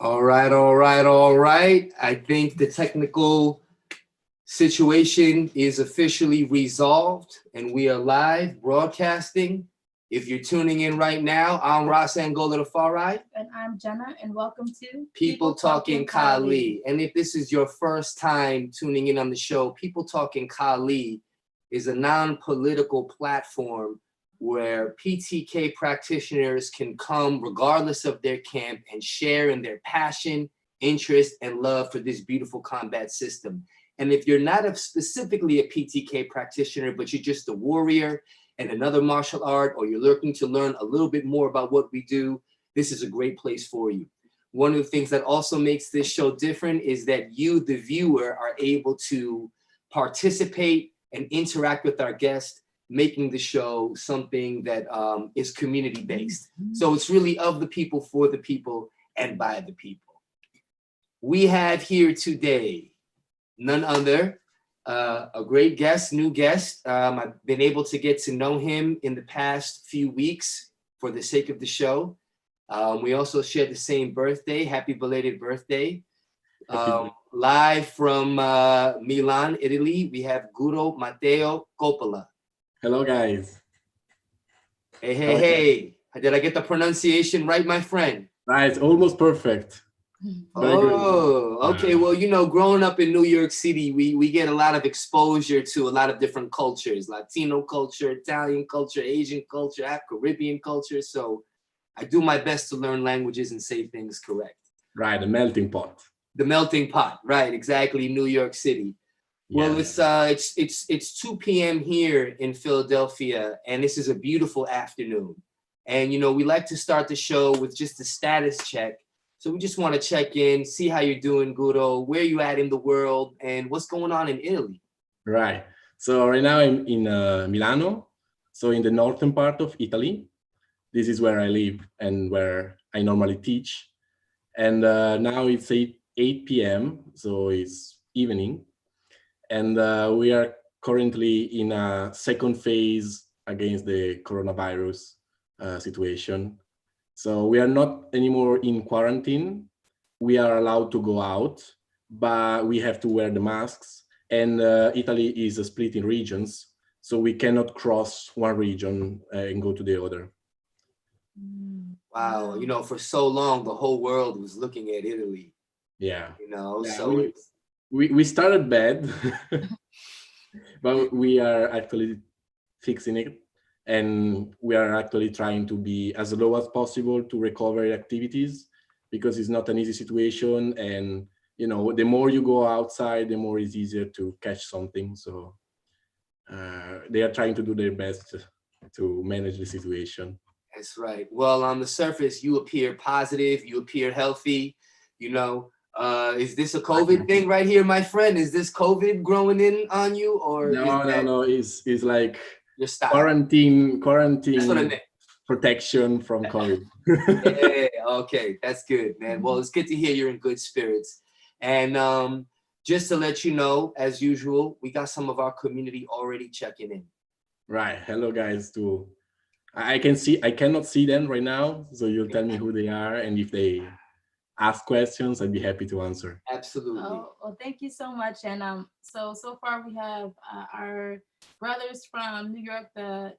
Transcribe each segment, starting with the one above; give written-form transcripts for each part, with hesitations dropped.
All right, all right, all right. I think the technical situation is officially resolved and we are live broadcasting. If you're tuning in right now, I'm Ross Angola the Far Right. And I'm Jenna, and welcome to People Talking Kali. And if this is your first time tuning in on the show, People Talking Kali is a non-political platform where PTK practitioners can come regardless of their camp and share in their passion, interest, and love for this beautiful combat system. And if you're not specifically a PTK practitioner, but you're just a warrior and another martial art, or you're looking to learn a little bit more about what we do, this is a great place for you. One of the things that also makes this show different is that you, the viewer, are able to participate and interact with our guest, making the show something that is community-based. So it's really of the people, for the people, and by the people. We have here today none other, a great guest, new guest. I've been able to get to know him in the past few weeks for the sake of the show. We also shared the same birthday. Happy belated birthday. Live from Milan, Italy, we have Guro Matteo Coppola. Hello, guys. Hey, hey, hey. Did I get the pronunciation right, my friend? Right, almost perfect. Very good. Okay. Well, you know, growing up in New York City, we get a lot of exposure to a lot of different cultures, Latino culture, Italian culture, Asian culture, Caribbean culture. So I do my best to learn languages and say things correct. Right, the melting pot. The melting pot, right, exactly, New York City. Well, it's 2 p.m. here in Philadelphia, and this is a beautiful afternoon. And, you know, we like to start the show with just a status check. So we just want to check in, see how you're doing, Guro, where you at in the world, and what's going on in Italy. Right. So right now I'm in Milano, so in the northern part of Italy. This is where I live and where I normally teach. And now it's 8 p.m., so it's evening. And we are currently in a second phase against the coronavirus situation. So we are not anymore in quarantine. We are allowed to go out, but we have to wear the masks. And Italy is split in regions, so we cannot cross one region and go to the other. Wow, you know, for so long, the whole world was looking at Italy. Yeah. You know, yeah, so we started bad, but we are actually fixing it. And we are actually trying to be as low as possible to recover activities, because it's not an easy situation. And, you know, the more you go outside, the more it's easier to catch something. So they are trying to do their best to manage the situation. That's right. Well, on the surface, you appear positive, you appear healthy, you know. Is this a COVID thing right here, my friend? Is this COVID growing in on you, or no, it's like your style? Quarantine That's what I meant. Protection from COVID. Yeah, okay, that's good, man. Well, it's good to hear you're in good spirits. And just to let you know, as usual, we got some of our community already checking in. Right. Hello, guys. Too. I cannot see them right now, so you'll tell me who they are, and if they ask questions, I'd be happy to answer. Absolutely. Oh, well, thank you so much. And so far we have our brothers from New York, the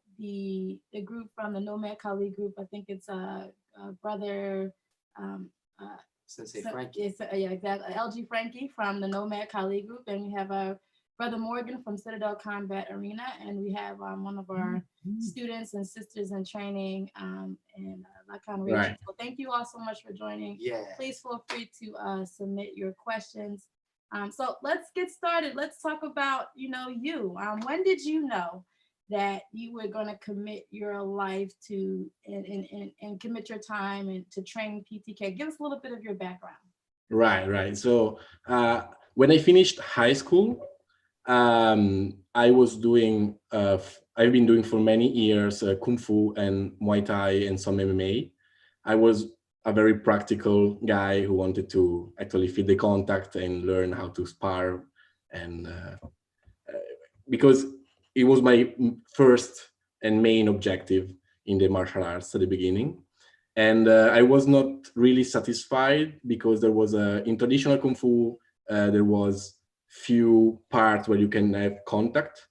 group from the Nomad Kali group. I think it's brother Sensei Frankie. Yeah, exactly. LG Frankie from the Nomad Kali group, and we have Brother Morgan from Citadel Combat Arena, and we have one of our students and sisters in training in Lacan region. Right. So thank you all so much for joining. Yeah. Please feel free to submit your questions. So let's get started. Let's talk about, you know, you. When did you know that you were going to commit your life to and commit your time and to train PTK? Give us a little bit of your background. Right. So when I finished high school, I was doing, I've been doing for many years Kung Fu and Muay Thai and some MMA. I was a very practical guy who wanted to actually feel the contact and learn how to spar. And because it was my first and main objective in the martial arts at the beginning. And I was not really satisfied because there was in traditional Kung Fu, there was few parts where you can have contact.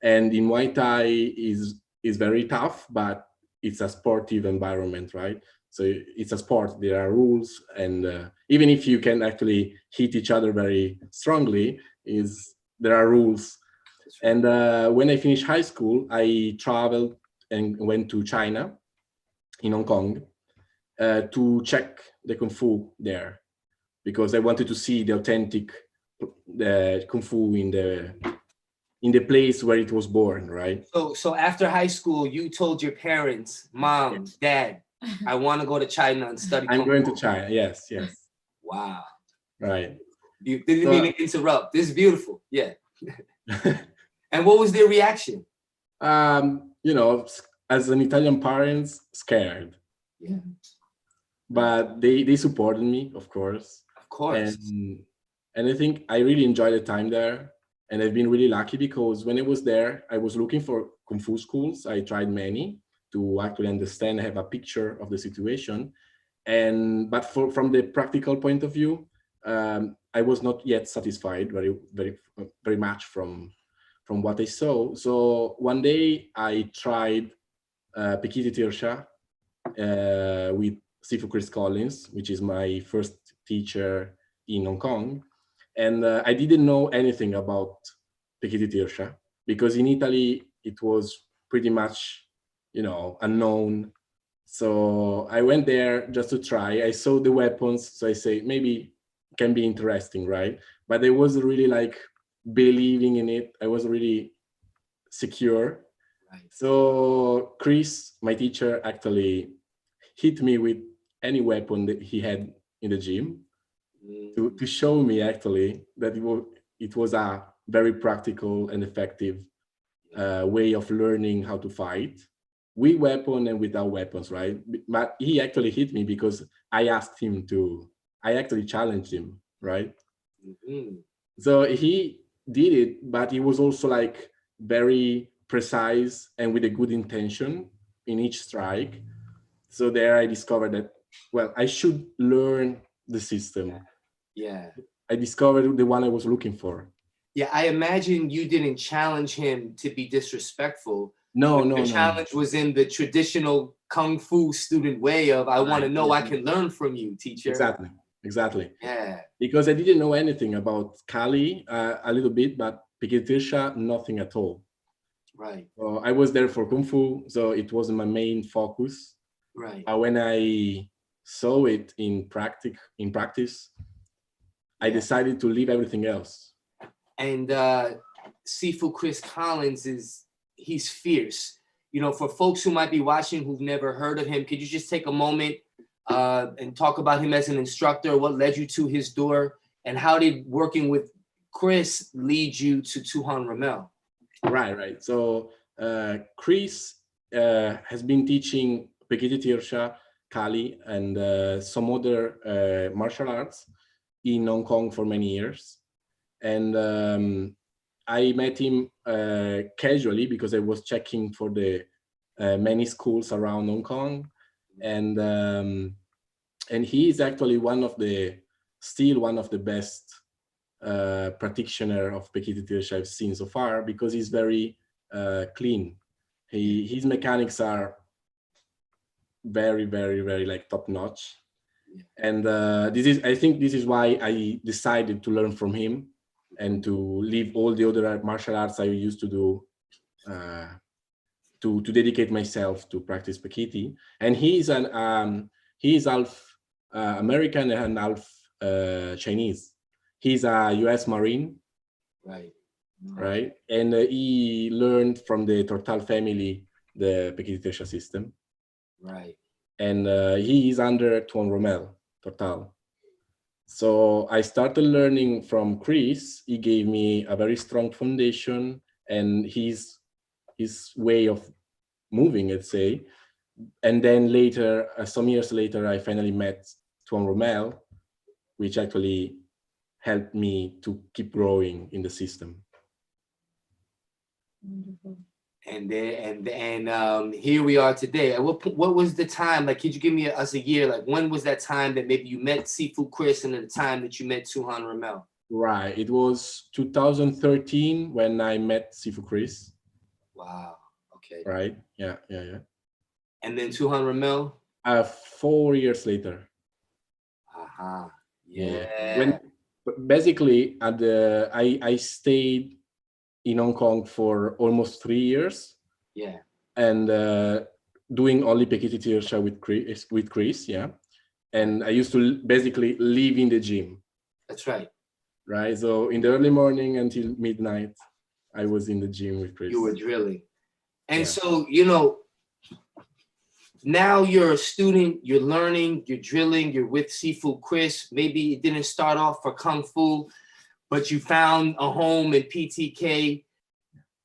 And in Muay Thai is very tough, but it's a sportive environment, right? So it's a sport, there are rules. And even if you can actually hit each other very strongly, there are rules. And when I finished high school, I traveled and went to China, in Hong Kong, to check the Kung Fu there, because I wanted to see the authentic Kung Fu in the place where it was born, right? So after high school, you told your parents, Mom, Dad, I want to go to China and study I'm Kung going Fu. to China, yes. Wow. Right. You didn't mean to interrupt. This is beautiful. Yeah. And what was their reaction? You know, as an Italian parents, scared. Yeah. But they supported me, of course. Of course. And I think I really enjoyed the time there. And I've been really lucky because when I was there, I was looking for Kung Fu schools. I tried many to actually understand, have a picture of the situation. But from the practical point of view, I was not yet satisfied very much from what I saw. So one day I tried Pekiti Tirsha with Sifu Chris Collins, which is my first teacher in Hong Kong. And I didn't know anything about Pekiti Tirsha because in Italy it was pretty much, unknown. So I went there just to try. I saw the weapons, so I say maybe it can be interesting, right? But I wasn't really like believing in it. I wasn't really secure. Right. So Chris, my teacher, actually hit me with any weapon that he had in the gym to show me actually that it was a very practical and effective way of learning how to fight with weapon and without weapons, right? But he actually hit me because I asked him to. I actually challenged him, right? Mm-hmm. So he did it, but he was also like very precise and with a good intention in each strike. So there I discovered that, well, I should learn the system. Yeah. I discovered the one I was looking for. Yeah, I imagine you didn't challenge him to be disrespectful. No. The challenge was in the traditional Kung Fu student way of, I want to know, I can learn from you, teacher. Exactly. Yeah. Because I didn't know anything about Kali, a little bit, but Pekiti Tirsha, nothing at all. Right. So I was there for Kung Fu, so it wasn't my main focus. Right. When I saw it in practice, I decided to leave everything else. And Sifu Chris Collins he's fierce. For folks who might be watching who've never heard of him, could you just take a moment and talk about him as an instructor? What led you to his door, and how did working with Chris lead you to Tuhan Ramel? Right. So Chris has been teaching Pekiti Tirsha, Kali, and some other martial arts in Hong Kong for many years. And I met him casually because I was checking for the many schools around Hong Kong. And he is actually still one of the best practitioner of Pekiti Tirsha I've seen so far, because he's very clean. His mechanics are very, very, very like top notch. And I think this is why I decided to learn from him and to leave all the other martial arts I used to do to dedicate myself to practice Pekiti. And he is half American and half Chinese. He's a U.S. Marine. Right. And he learned from the Tortal family the Pekiti Tirsha system. Right. And he is under Tuan Romel, Tortal. So I started learning from Chris. He gave me a very strong foundation, and his way of moving, let's say. And then later, some years later, I finally met Tuan Romel, which actually helped me to keep growing in the system. Wonderful. And here we are today. What was the time? Like, could you give me us a year? Like, when was that time that maybe you met Sifu Chris and the time that you met Tuhan Ramel? Right. It was 2013 when I met Sifu Chris. Wow. Okay. Right. Yeah. And then Tuhan Ramel? 4 years later. Uh-huh. Yeah. Basically, I stayed in Hong Kong for almost 3 years. Yeah. And doing only PKT with Chris, yeah. And I used to basically live in the gym. That's right. Right. So in the early morning until midnight, I was in the gym with Chris. You were drilling. And so, you know, now you're a student, you're learning, you're drilling, you're with Sifu Chris. Maybe it didn't start off for Kung Fu, but you found a home in PTK.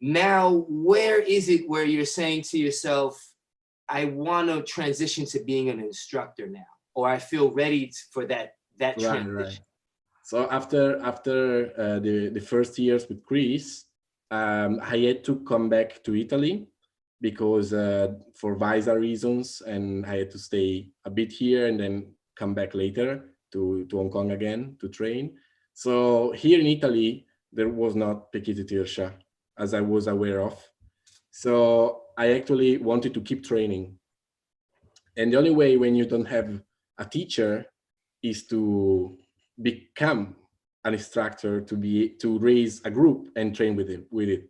Now, where is it where you're saying to yourself, I want to transition to being an instructor now, or I feel ready for that transition? Right. So after the first years with Chris, I had to come back to Italy because for visa reasons, and I had to stay a bit here and then come back later to Hong Kong again to train. So here in Italy, there was not PKT Tirsha, as I was aware of. So I actually wanted to keep training. And the only way when you don't have a teacher is to become an instructor, to raise a group and train with it.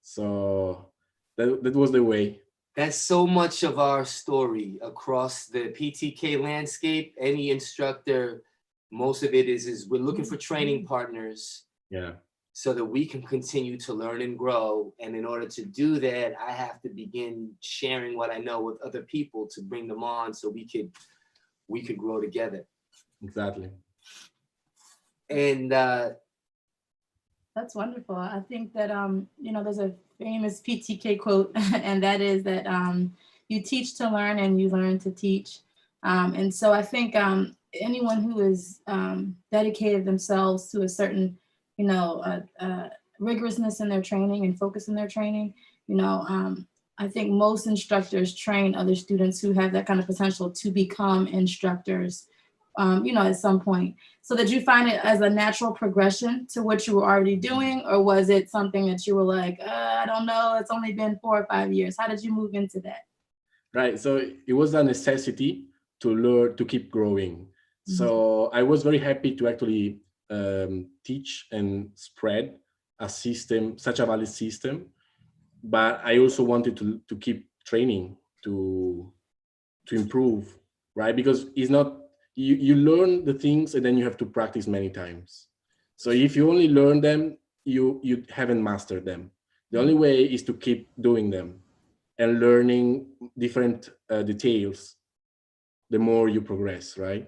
So that was the way. That's so much of our story across the PTK landscape. Any instructor, most of it is we're looking for training partners. Yeah. So that we can continue to learn and grow. And in order to do that, I have to begin sharing what I know with other people to bring them on so we could grow together. Exactly. And that's wonderful. I think that you know, there's a famous PTK quote, and that is that you teach to learn and you learn to teach. And so I think anyone who is dedicated themselves to a certain, you know, rigorousness in their training and focus in their training, you know, I think most instructors train other students who have that kind of potential to become instructors, you know, at some point. So did you find it as a natural progression to what you were already doing, or was it something that you were like, I don't know, it's only been 4 or 5 years? How did you move into that? Right. So it was a necessity to learn, to keep growing. So I was very happy to actually teach and spread a system, such a valid system. But I also wanted to keep training to improve, right? Because it's not, you learn the things and then you have to practice many times. So if you only learn them, you haven't mastered them. The only way is to keep doing them and learning different details the more you progress, right?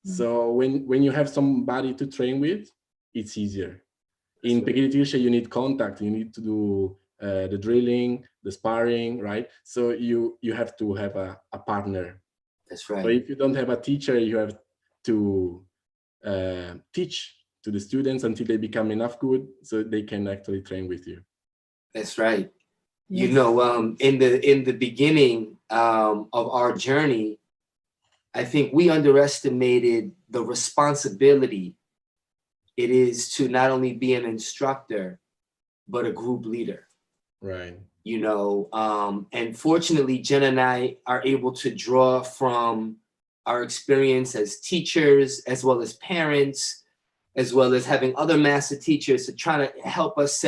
So when you have somebody to train with, it's easier. In PKT Tirsha, you need contact, you need to do the drilling, the sparring, right? So you have to have a partner. That's right. So if you don't have a teacher, you have to teach to the students until they become enough good so they can actually train with you. That's right. Yes. You know, in the beginning of our journey, I think we underestimated the responsibility it is to not only be an instructor, but a group leader. Right. You know, and fortunately, Jen and I are able to draw from our experience as teachers, as well as parents, as well as having other master teachers to try to help us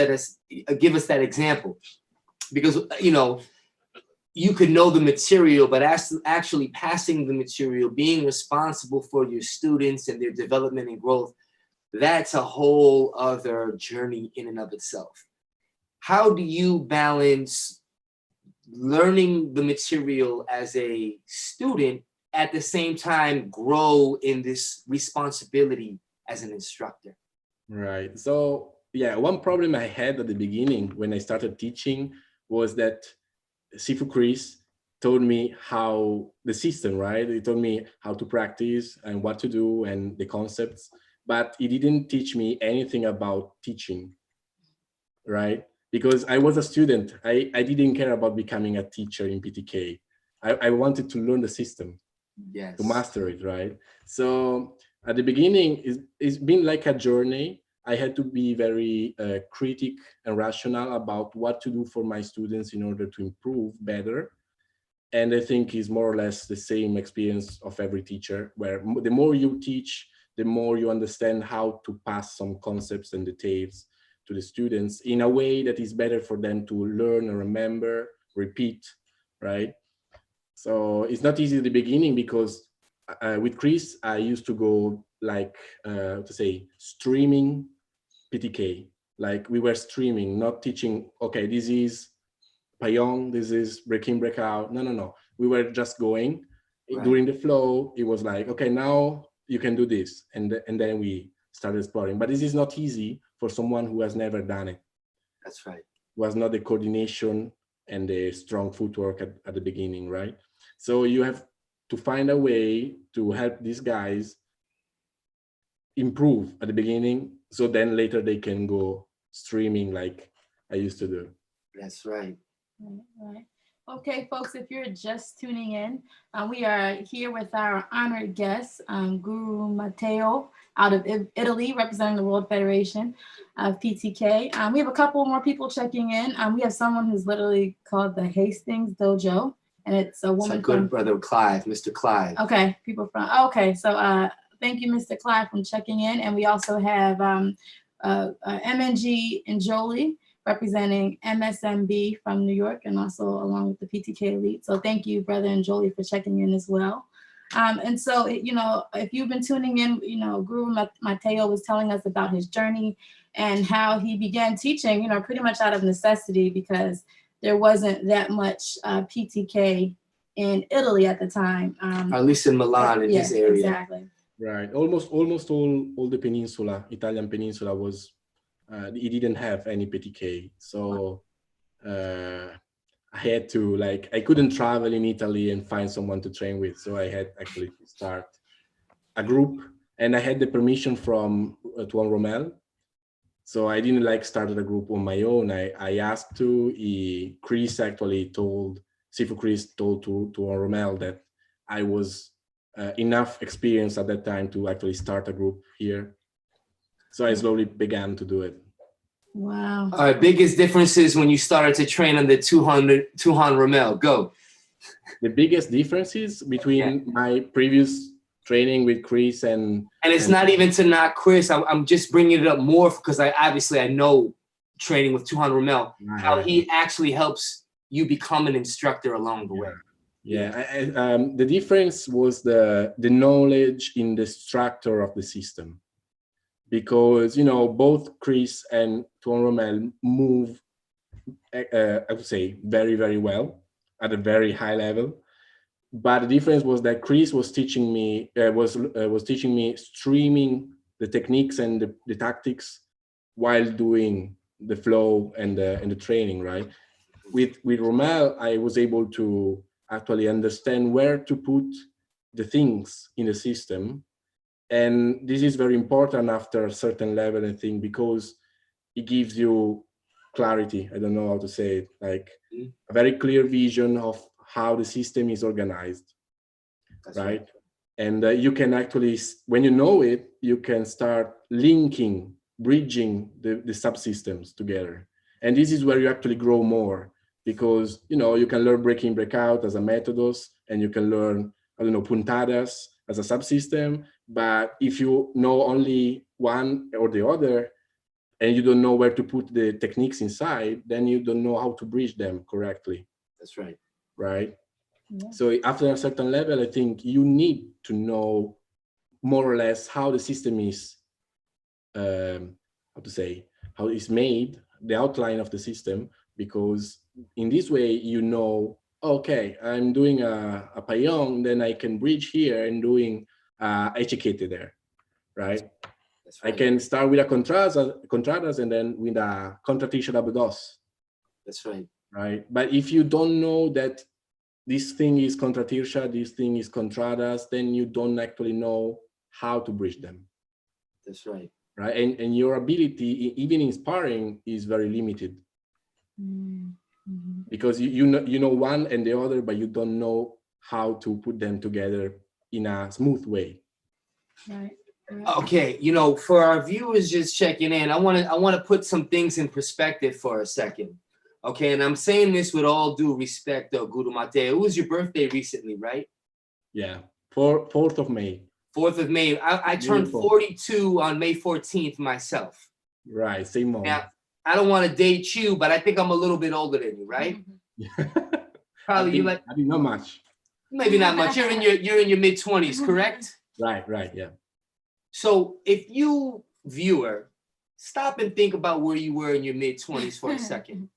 give us that example. Because, you know, you could know the material, but actually passing the material, being responsible for your students and their development and growth, that's a whole other journey in and of itself. How do you balance learning the material as a student, at the same time grow in this responsibility as an instructor? Right. So yeah, one problem I had at the beginning when I started teaching was that Sifu Chris told me how the system, right? He told me how to practice and what to do and the concepts, but he didn't teach me anything about teaching, right? because I was a student. I didn't care about becoming a teacher in PTK. I wanted to learn the system, Yes. to master it, right? So at the beginning, it's been like a journey. I had to be very critic and rational about what to do for my students in order to improve better. And I think it's more or less the same experience of every teacher, where the more you teach, the more you understand how to pass some concepts and details to the students in a way that is better for them to learn and remember, repeat, right? So it's not easy at the beginning, because with Chris, I used to go like, to say, streaming PTK. Like we were streaming, not teaching, okay, this is Payong, this is break in, break out. No, no, no. We were just going. Right. During the flow, it was like, okay, now you can do this. And then we started exploring. But this is not easy for someone who has never done it. That's right. Was not the coordination and the strong footwork at the beginning, right? So you have to find a way to help these guys improve at the beginning, so then later they can go streaming like I used to do. That's right. Right. Okay, folks, if you're just tuning in, we are here with our honored guest, Guro Matteo, out of Italy, representing the World Federation of PTK. We have a couple more people checking in. We have someone who's literally called the Hastings Dojo, and it's a woman. It's our good brother Clive, Mr. Clive. Okay, people from. Okay, so thank you, Mr. Clive, from checking in, and we also have MNG and Jolie, representing MSMB from New York, and also along with the PTK Elite. So thank you, brother and Jolie, for checking in as well. And so, you know, if you've been tuning in, you know, Guro Matteo was telling us about his journey and how he began teaching, you know, pretty much out of necessity, because there wasn't that much PTK in Italy at the time. Or at least in Milan, in his area. Exactly. Right. Almost all the peninsula, Italian peninsula was, it didn't have any PTK. So I had to, like, I couldn't travel in Italy and find someone to train with. So I had actually to start a group, and I had the permission from Tuan Romel. So I didn't like started a group on my own. I asked to, Chris actually told, Sifu Chris told to Tuan Romel that I was enough experience at that time to actually start a group here. So I slowly began to do it. Wow. All right, biggest differences when you started to train under Tuhan Romel. Go. The biggest differences between my previous training with Chris and it's not even to knock Chris. I'm just bringing it up more because I know training with Tuhan Romel, how he actually helps you become an instructor along the way. Yeah, the difference was the knowledge in the structure of the system, because, you know, both Chris and Tuan Romel move, I would say, very, very well at a very high level. But the difference was that Chris was teaching me streaming the techniques and the tactics while doing the flow and the training, right? With Romel, I was able to actually understand where to put the things in the system. And this is very important after a certain level, I think, because it gives you clarity. I don't know how to say it, like a very clear vision of how the system is organized. That's right? And you can actually, when you know it, you can start linking, bridging the subsystems together. And this is where you actually grow more, because, you know, you can learn break in, break out as a methodos, and you can learn, I don't know, puntadas as a subsystem. But if you know only one or the other, and you don't know where to put the techniques inside, then you don't know how to bridge them correctly. That's right. Right? Yeah. So after a certain level, I think you need to know more or less how the system is, how it's made, the outline of the system, because in this way, you know, okay, I'm doing a payong, then I can bridge here and doing etiquette there, right? That's right? I can start with a contradas and then with a contratisha dos. That's right. Right. But if you don't know that this thing is contratircha, this thing is contradas, then you don't actually know how to bridge them. That's right. Right. And your ability, even in sparring, is very limited. because you know one and the other, but you don't know how to put them together in a smooth way. Right. Okay, you know, for our viewers just checking in, I want to put some things in perspective for a second. Okay, and I'm saying this with all due respect, though, Guro Matteo. It was your birthday recently, right? Yeah, 4th of May. 4th of May. I turned 42 on May 14th myself. Right, same month. Now, I don't want to date you, but I think I'm a little bit older than you, right? Probably you like. I think not much. Maybe not much. You're in your mid-20s, correct? Right, yeah. So if you, viewer, stop and think about where you were in your mid-20s for a second.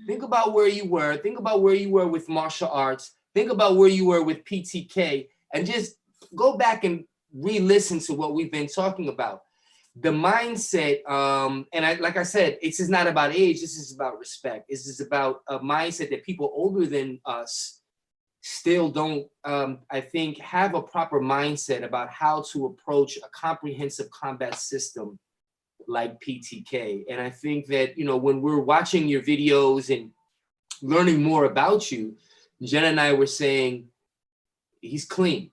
Think about where you were. Think about where you were with martial arts. Think about where you were with PTK, and just go back and re-listen to what we've been talking about. The mindset, and like I said, this is not about age. This is about respect. This is about a mindset that people older than us still don't, I think, have a proper mindset about how to approach a comprehensive combat system like PTK. And I think that, you know, when we're watching your videos and learning more about you, Jen and I were saying, he's clean,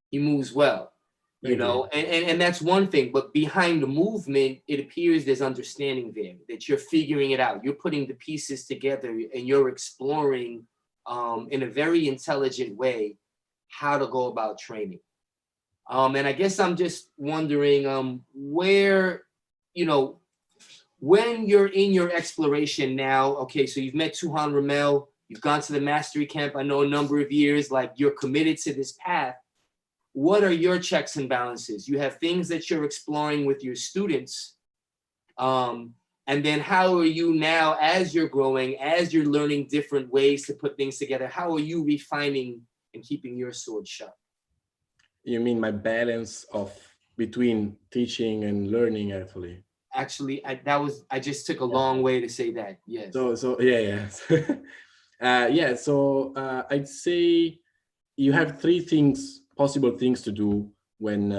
he moves well, you know, and that's one thing. But behind the movement, it appears there's understanding there, that you're figuring it out. You're putting the pieces together and you're exploring in a very intelligent way how to go about training. And I guess I'm just wondering where, you know, when you're in your exploration now, okay, so you've met Tuhan Ramel, you've gone to the mastery camp, I know a number of years, like you're committed to this path. What are your checks and balances? You have things that you're exploring with your students. And then how are you now, as you're growing, as you're learning different ways to put things together, how are you refining and keeping your sword sharp? You mean my balance of between teaching and learning, actually? Actually, I just took a long way to say that. Yes. So yeah. Yeah. So I'd say you have three possible things to do when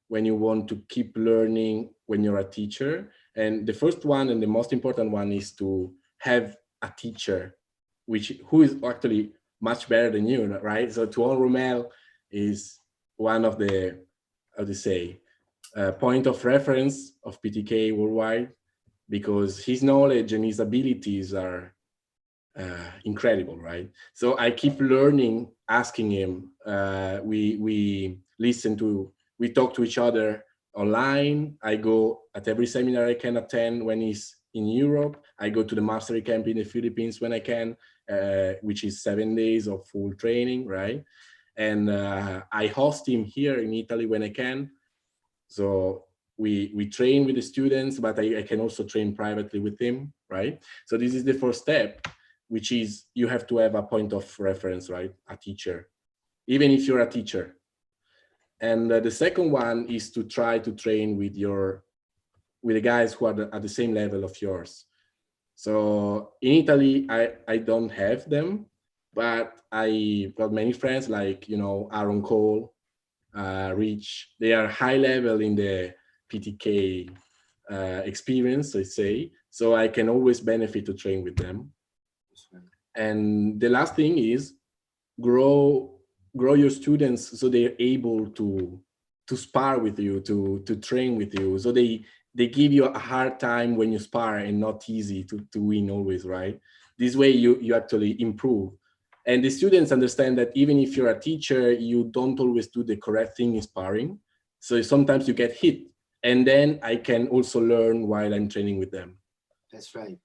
you want to keep learning when you're a teacher. And the first one and the most important one is to have a teacher who is actually much better than you, right? So Tuhan Ramel is one of the, how to say, point of reference of PTK worldwide, because his knowledge and his abilities are incredible, right? So I keep learning, asking him. We talk to each other online. I go at every seminar I can attend when he's in Europe. I go to the mastery camp in the Philippines when I can, which is 7 days of full training, right? And I host him here in Italy when I can. So we train with the students, but I can also train privately with him, right? So this is the first step, which is you have to have a point of reference, right? A teacher, even if you're a teacher. And the second one is to try to train with the guys who are at the same level of yours. So in Italy, I don't have them, but I got many friends like, you know, Aaron Cole, Rich. They are high level in the PTK experience, I say. So I can always benefit to train with them. And the last thing is grow your students so they're able to spar with you, to train with you. So they give you a hard time when you spar and not easy to win always, right? This way you actually improve. And the students understand that even if you're a teacher, you don't always do the correct thing in sparring. So sometimes you get hit. And then I can also learn while I'm training with them. That's right.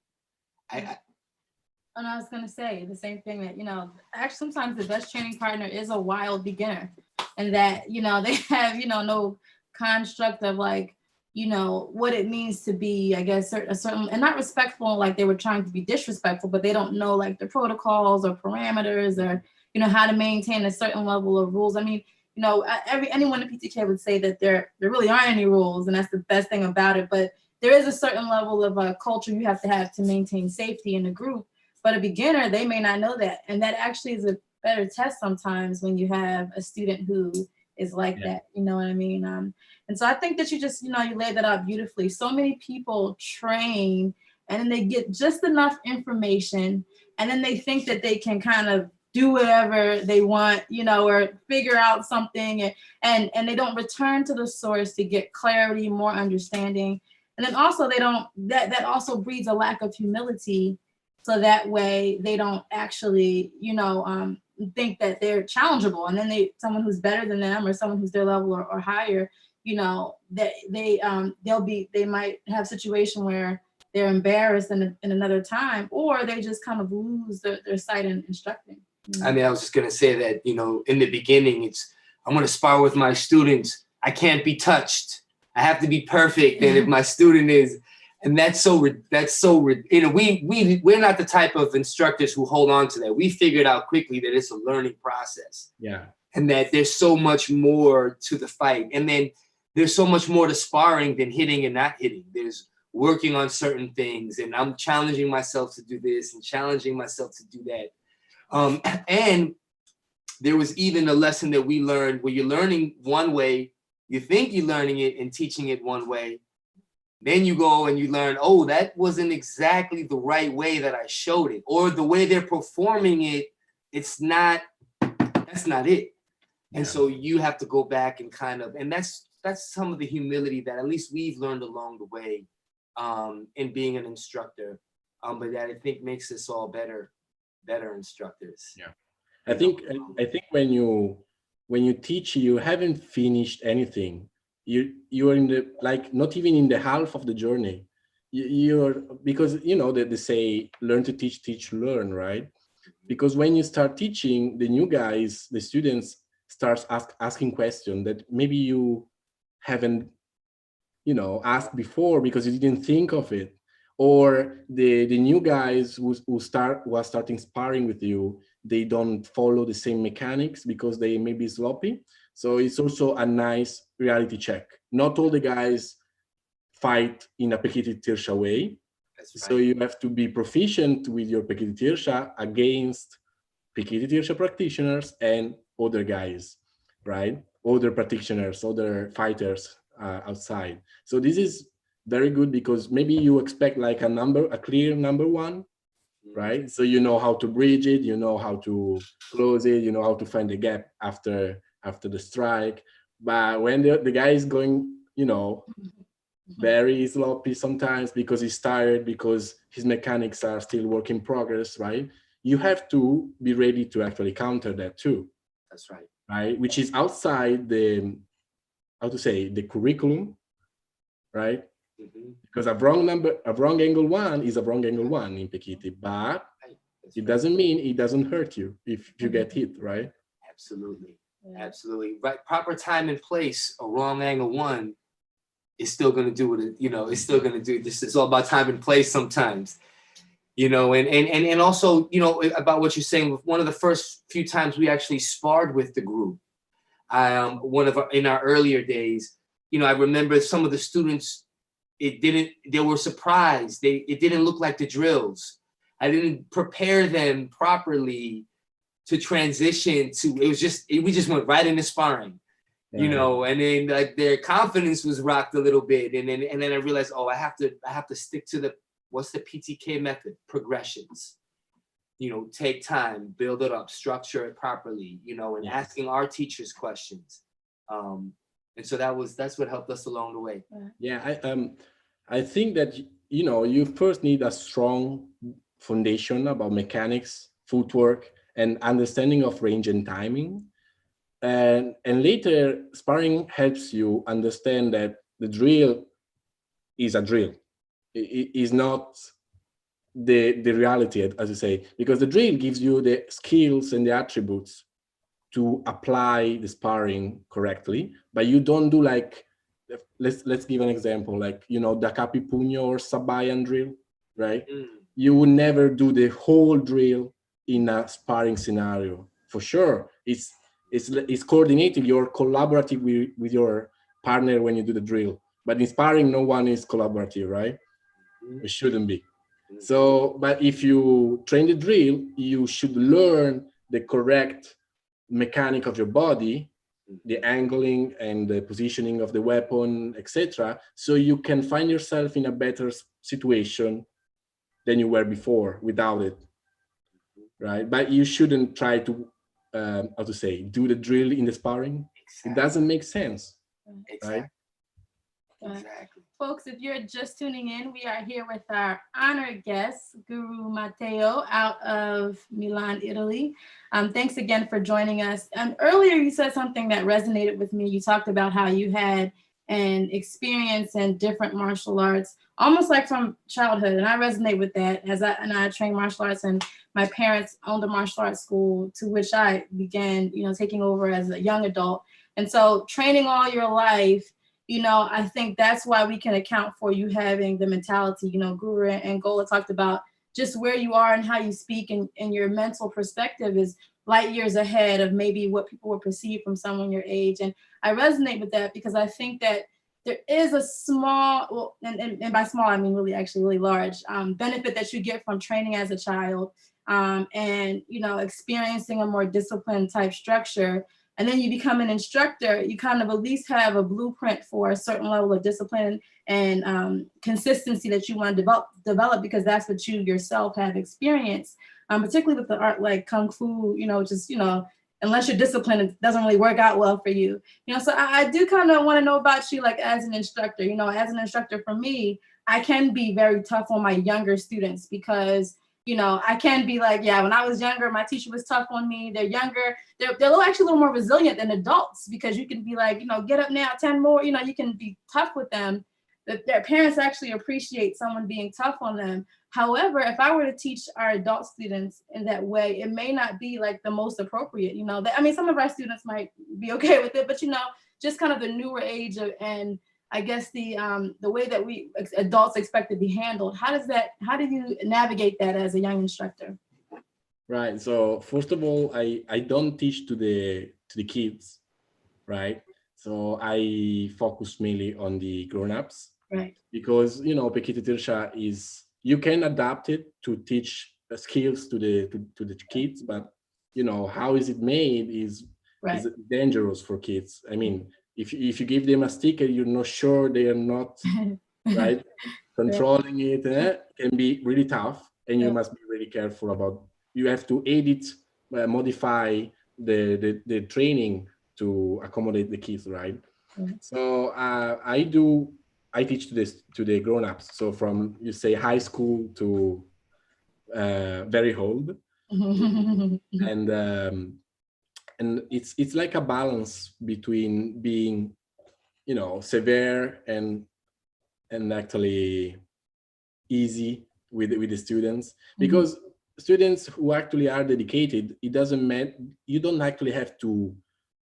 And I was going to say the same thing, that, you know, actually sometimes the best training partner is a wild beginner, and that, you know, they have, you know, no construct of like, you know, what it means to be, I guess, a certain, and not respectful, like they were trying to be disrespectful, but they don't know like the protocols or parameters or, you know, how to maintain a certain level of rules. I mean, you know, anyone in PTK would say that there really aren't any rules, and that's the best thing about it. But there is a certain level of culture you have to maintain safety in the group. But a beginner, they may not know that. And that actually is a better test sometimes when you have a student who is like that, you know what I mean? And so I think that you just, you know, you laid that out beautifully. So many people train and then they get just enough information, and then they think that they can kind of do whatever they want, you know, or figure out something, and they don't return to the source to get clarity, more understanding. And then also they don't, that also breeds a lack of humility. So that way they don't actually, you know, think that they're challengeable. And then someone who's better than them or someone who's their level or higher, you know, that they might have a situation where they're embarrassed in another time, or they just kind of lose their sight in instructing. I mean, I was just going to say that, you know, in the beginning, I'm going to spar with my students. I can't be touched. I have to be perfect. And if my student is, and that's so, you know, we're not the type of instructors who hold on to that. We figured out quickly that it's a learning process. Yeah. And that there's so much more to the fight. And then there's so much more to sparring than hitting and not hitting. There's working on certain things. And I'm challenging myself to do this and challenging myself to do that. And there was even a lesson that we learned where you're learning one way, you think you're learning it and teaching it one way. Then you go and you learn, oh, that wasn't exactly the right way that I showed it, or the way they're performing it, that's not it. And so you have to go back and kind of, and that's some of the humility that at least we've learned along the way in being an instructor, but that I think makes us all better instructors. Yeah, I think when you teach, you haven't finished anything. You're in the, like, not even in the half of the journey. You're, because you know that they say learn to teach, teach to learn, right? Because when you start teaching, the new guys, the students starts asking questions that maybe you haven't, you know, asked before because you didn't think of it. Or the new guys who are starting sparring with you, they don't follow the same mechanics because they may be sloppy. So it's also a nice reality check. Not all the guys fight in a Pekiti Tirsha way. That's right. So you have to be proficient with your Pekiti Tirsha against Pekiti Tirsha practitioners and other guys, right? Other practitioners, other fighters outside. So this is very good because maybe you expect like a clear number one, right? So you know how to bridge it, you know how to close it, you know how to find the gap after the strike. But when the guy is going, you know, very sloppy sometimes because he's tired, because his mechanics are still work in progress, right? You have to be ready to actually counter that too. That's right. Right? Which is outside the, how to say, the curriculum, right? Because a wrong angle one is a wrong angle one in Pekiti, but it doesn't mean it doesn't hurt you if you get hit, right? Absolutely. Absolutely. Right. Proper time and place, a wrong angle one is still going to do what it, you know, it's still going to do this. It's all about time and place sometimes, you know, and also, you know, about what you're saying, one of the first few times we actually sparred with the group, in our earlier days, you know, I remember some of the students, they were surprised. It didn't look like the drills. I didn't prepare them properly to transition to, we just went right into sparring, you know, and then like their confidence was rocked a little bit. And then I realized, oh, I have to stick to what's the PTK method? Progressions, you know, take time, build it up, structure it properly, you know, and asking our teachers questions. And so that's what helped us along the way. Yeah, I think that, you know, you first need a strong foundation about mechanics, footwork, and understanding of range and timing. And later, sparring helps you understand that the drill is a drill. It is not the reality, as you say, because the drill gives you the skills and the attributes to apply the sparring correctly, but you don't do like, let's give an example, like, you know, Da Capi Pugno or Sabayan drill, right? You would never do the whole drill in a sparring scenario. For sure, it's coordinating, you're collaborative with your partner when you do the drill, but in sparring, no one is collaborative, right? It shouldn't be. So, but if you train the drill, you should learn the correct mechanic of your body, the angling and the positioning of the weapon, etc. So you can find yourself in a better situation than you were before without it, right? But you shouldn't try to, how to say, do the drill in the sparring. It doesn't make sense, right? Exactly. Folks, if you're just tuning in, we are here with our honored guest, Guro Matteo, out of Milan, Italy. Thanks again for joining us. And earlier you said something that resonated with me. You talked about how you had an experience in different martial arts, almost like from childhood. And I resonate with that, as I train martial arts, and my parents owned a martial arts school to which I began, taking over as a young adult. And so training all your life, I think that's why we can account for you having the mentality. Guru and Gola talked about just where you are and how you speak, and your mental perspective is light years ahead of maybe what people would perceive from someone your age. And I resonate with that because I think that there is a small, well, and by small, I mean really large benefit that you get from training as a child, and, experiencing a more disciplined type structure. And then you become an instructor, you kind of at least have a blueprint for a certain level of discipline and consistency that you want to develop, because that's what you yourself have experienced, particularly with the art like Kung Fu, unless you're disciplined, it doesn't really work out well for you. So I do kind of want to know about you, like as an instructor. As an instructor, for me, I can be very tough on my younger students because I can be like, yeah, when I was younger, my teacher was tough on me. They're younger. They're actually a little more resilient than adults, because you can be like, get up now, 10 more. You can be tough with them. Their parents actually appreciate someone being tough on them. However, if I were to teach our adult students in that way, it may not be like the most appropriate. Some of our students might be okay with it, but just kind of the newer age and I guess the way that we adults expect to be handled. How do you navigate that as a young instructor? Right. So first of all, I don't teach to the kids, right? So I focus mainly on the grown-ups, right? Because Pekiti Tirsha is, you can adapt it to teach skills to the kids, but how is it made is dangerous for kids. I mean, if you give them a sticker, you're not sure they are not right controlling it. Can be really tough, and you must be really careful about. You have to edit, modify the training to accommodate the kids, right? So I teach to the grown-ups. So from, you say, high school to very old, and it's like a balance between being, severe and actually easy with the students, because students who actually are dedicated, it doesn't mean you don't actually have to,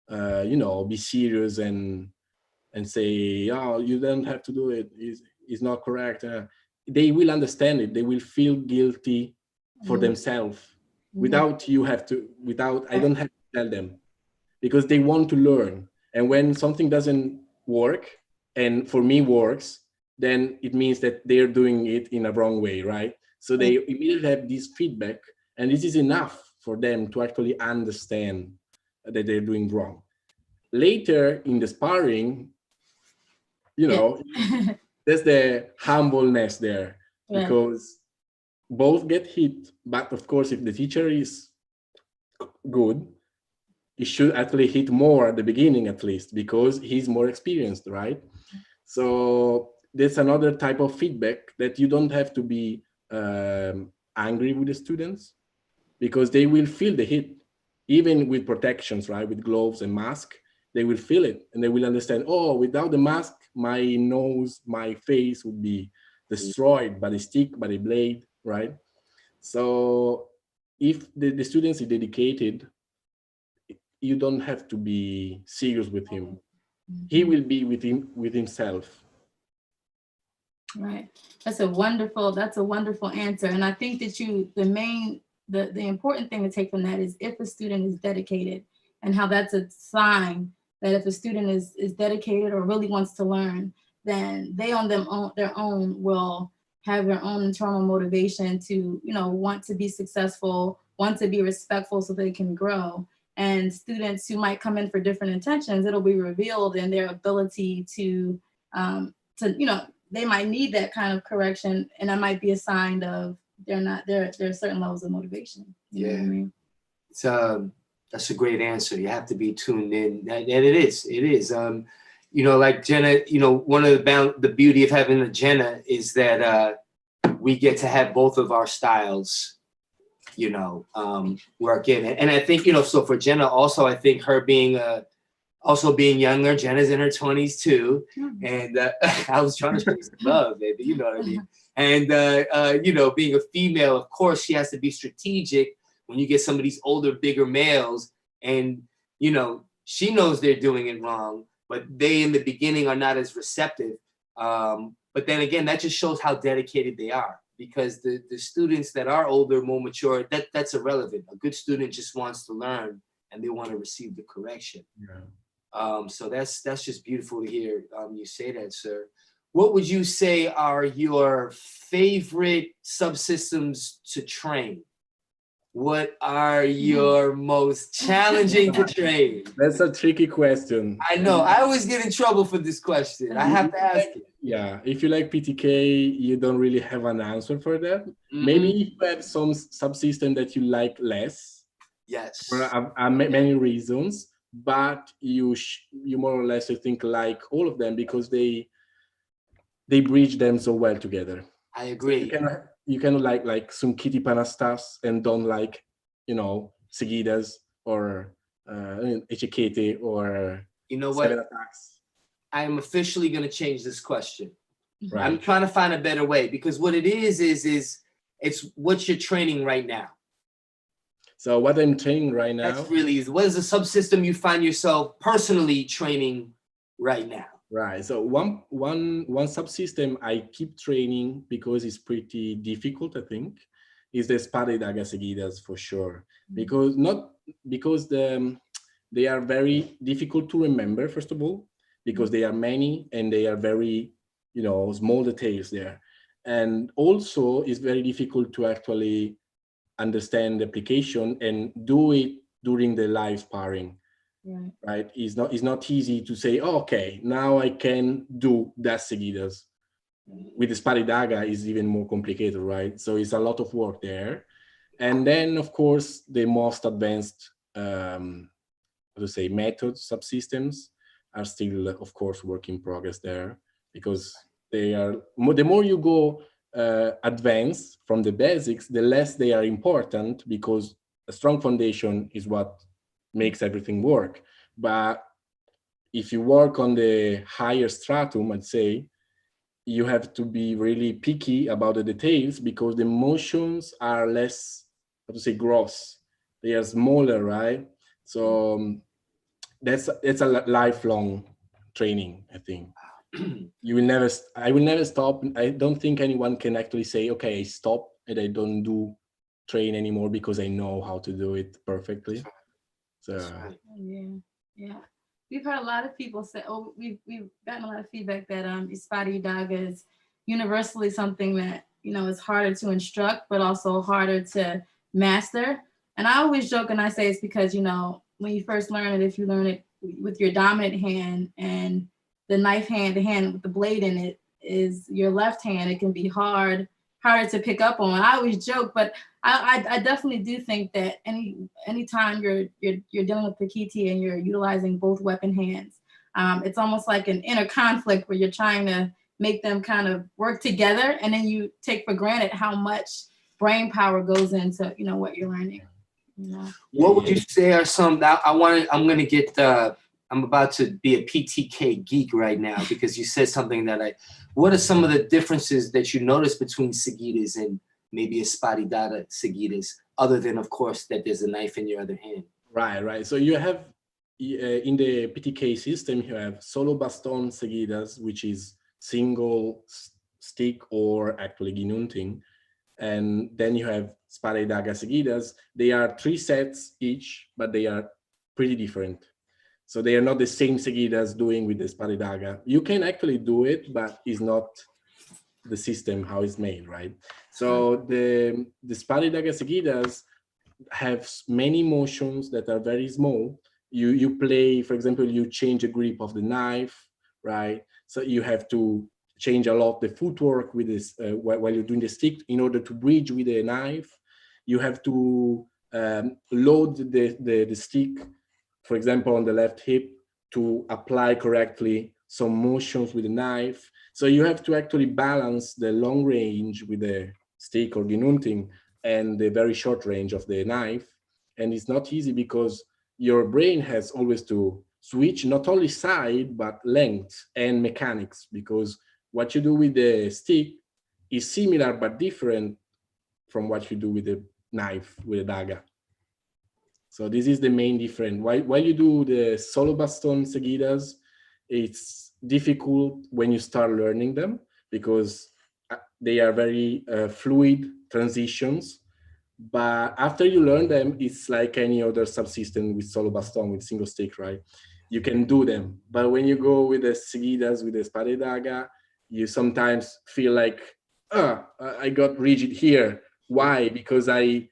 be serious and say, oh, you don't have to do it. It's not correct. They will understand it. They will feel guilty for themselves without I don't have to tell them, because they want to learn. And when something doesn't work, and for me works, then it means that they're doing it in a wrong way, right? So they immediately have this feedback, and this is enough for them to actually understand that they're doing wrong. Later in the sparring, there's the humbleness there, because both get hit. But of course, if the teacher is good, he should actually hit more at the beginning, at least, because he's more experienced, right? So there's another type of feedback that you don't have to be angry with the students, because they will feel the hit, even with protections, right? With gloves and mask, they will feel it, and they will understand, oh, without the mask, my nose, my face would be destroyed by the stick, by the blade, right? So if the students are dedicated, you don't have to be serious with him. He will be with himself. Right. That's a wonderful answer. And I think that the important thing to take from that is if a student is dedicated, and how that's a sign that if a student is dedicated or really wants to learn, then they on their own will have their own internal motivation to, want to be successful, want to be respectful so they can grow. And students who might come in for different intentions, it'll be revealed in their ability to they might need that kind of correction, and that might be a sign of there are certain levels of motivation. You know what I mean? It's that's a great answer. You have to be tuned in, and it is. You know, like Jenna. You know, one of the beauty of having a Jenna is that we get to have both of our styles, you know, work in it. And I think, you know, so for Jenna also, I think her being also being younger, Jenna's in her 20s too. And I was trying to show you some love, baby, you know what I mean? And, you know, being a female, of course, she has to be strategic when you get some of these older, bigger males. And, you know, she knows they're doing it wrong, but they in the beginning are not as receptive. But then again, that just shows how dedicated they are, because the students that are older, more mature, that's irrelevant. A good student just wants to learn and they want to receive the correction. Yeah. So that's just beautiful to hear you say that, sir. What would you say are your favorite subsystems to train? What are your most challenging to train? That's a tricky question. I know. I always get in trouble for this question. I have to ask it. Yeah, if you like PTK, you don't really have an answer for that. Maybe you have some subsystem that you like less. Yes. For many reasons, but you more or less I think like all of them because they bridge them so well together. I agree. You can like some kitty panastas and don't like, you know, Seguidas or Echekete or you know Seven what? Attacks. I am officially going to change this question. Right. I'm trying to find a better way, because what it is it's what you're training right now. So what I'm training right now. That's really easy. What is the subsystem you find yourself personally training right now? Right. So one subsystem I keep training because it's pretty difficult, I think, is the Espada Daga Seguidas for sure. Because they are very difficult to remember, first of all, because they are many and they are very, you know, small details there. And also it's very difficult to actually understand the application and do it during the live sparring. Right? It's not easy to say, oh, okay, now I can do that Seguidas. With the Espada Daga is even more complicated, right? So it's a lot of work there. And then, of course, the most advanced, methods, subsystems are still, of course, work in progress there, because they are, the more you go advanced from the basics, the less they are important, because a strong foundation is what makes everything work. But if you work on the higher stratum, I'd say, you have to be really picky about the details, because the motions are less, gross. They are smaller, right? So that's a lifelong training, I think. I will never stop. I don't think anyone can actually say, okay, I stop and I don't do train anymore because I know how to do it perfectly. So yeah. We've heard a lot of people say, we've gotten a lot of feedback that Espada Daga is universally something that, you know, is harder to instruct, but also harder to master. And I always joke and I say it's because, you know, when you first learn it, if you learn it with your dominant hand and the knife hand, the hand with the blade in it is your left hand, it can be harder to pick up on. I always joke, but I definitely do think that anytime you're dealing with Pikiti and you're utilizing both weapon hands, it's almost like an inner conflict where you're trying to make them kind of work together, and then you take for granted how much brain power goes into, you know, what you're learning. You know? What would you say are some? I'm about to be a PTK geek right now, because you said something that what are some of the differences that you notice between Seguidas and maybe Espada Daga Seguidas, other than, of course, that there's a knife in your other hand? Right. So you have, in the PTK system, you have solo baston Seguidas, which is single stick or actually ginunting. And then you have Espada Daga Seguidas. They are 3 sets each, but they are pretty different. So they are not the same Seguidas doing with the Espada Daga. You can actually do it, but it's not the system how it's made, right? So the Espada Daga Seguidas have many motions that are very small. You play, for example, you change the grip of the knife, right? So you have to change a lot the footwork with this while you're doing the stick in order to bridge with the knife. You have to load the stick, for example, on the left hip to apply correctly some motions with the knife. So you have to actually balance the long range with the stick or ginunting and the very short range of the knife. And it's not easy because your brain has always to switch not only side, but length and mechanics, because what you do with the stick is similar but different from what you do with the knife, with the Daga. So this is the main difference. While you do the solo baston seguidas, it's difficult when you start learning them because they are very fluid transitions. But after you learn them, it's like any other subsystem with solo baston, with single stick, right? You can do them. But when you go with the seguidas, with the Espada Daga, you sometimes feel like, I got rigid here. Why? Because I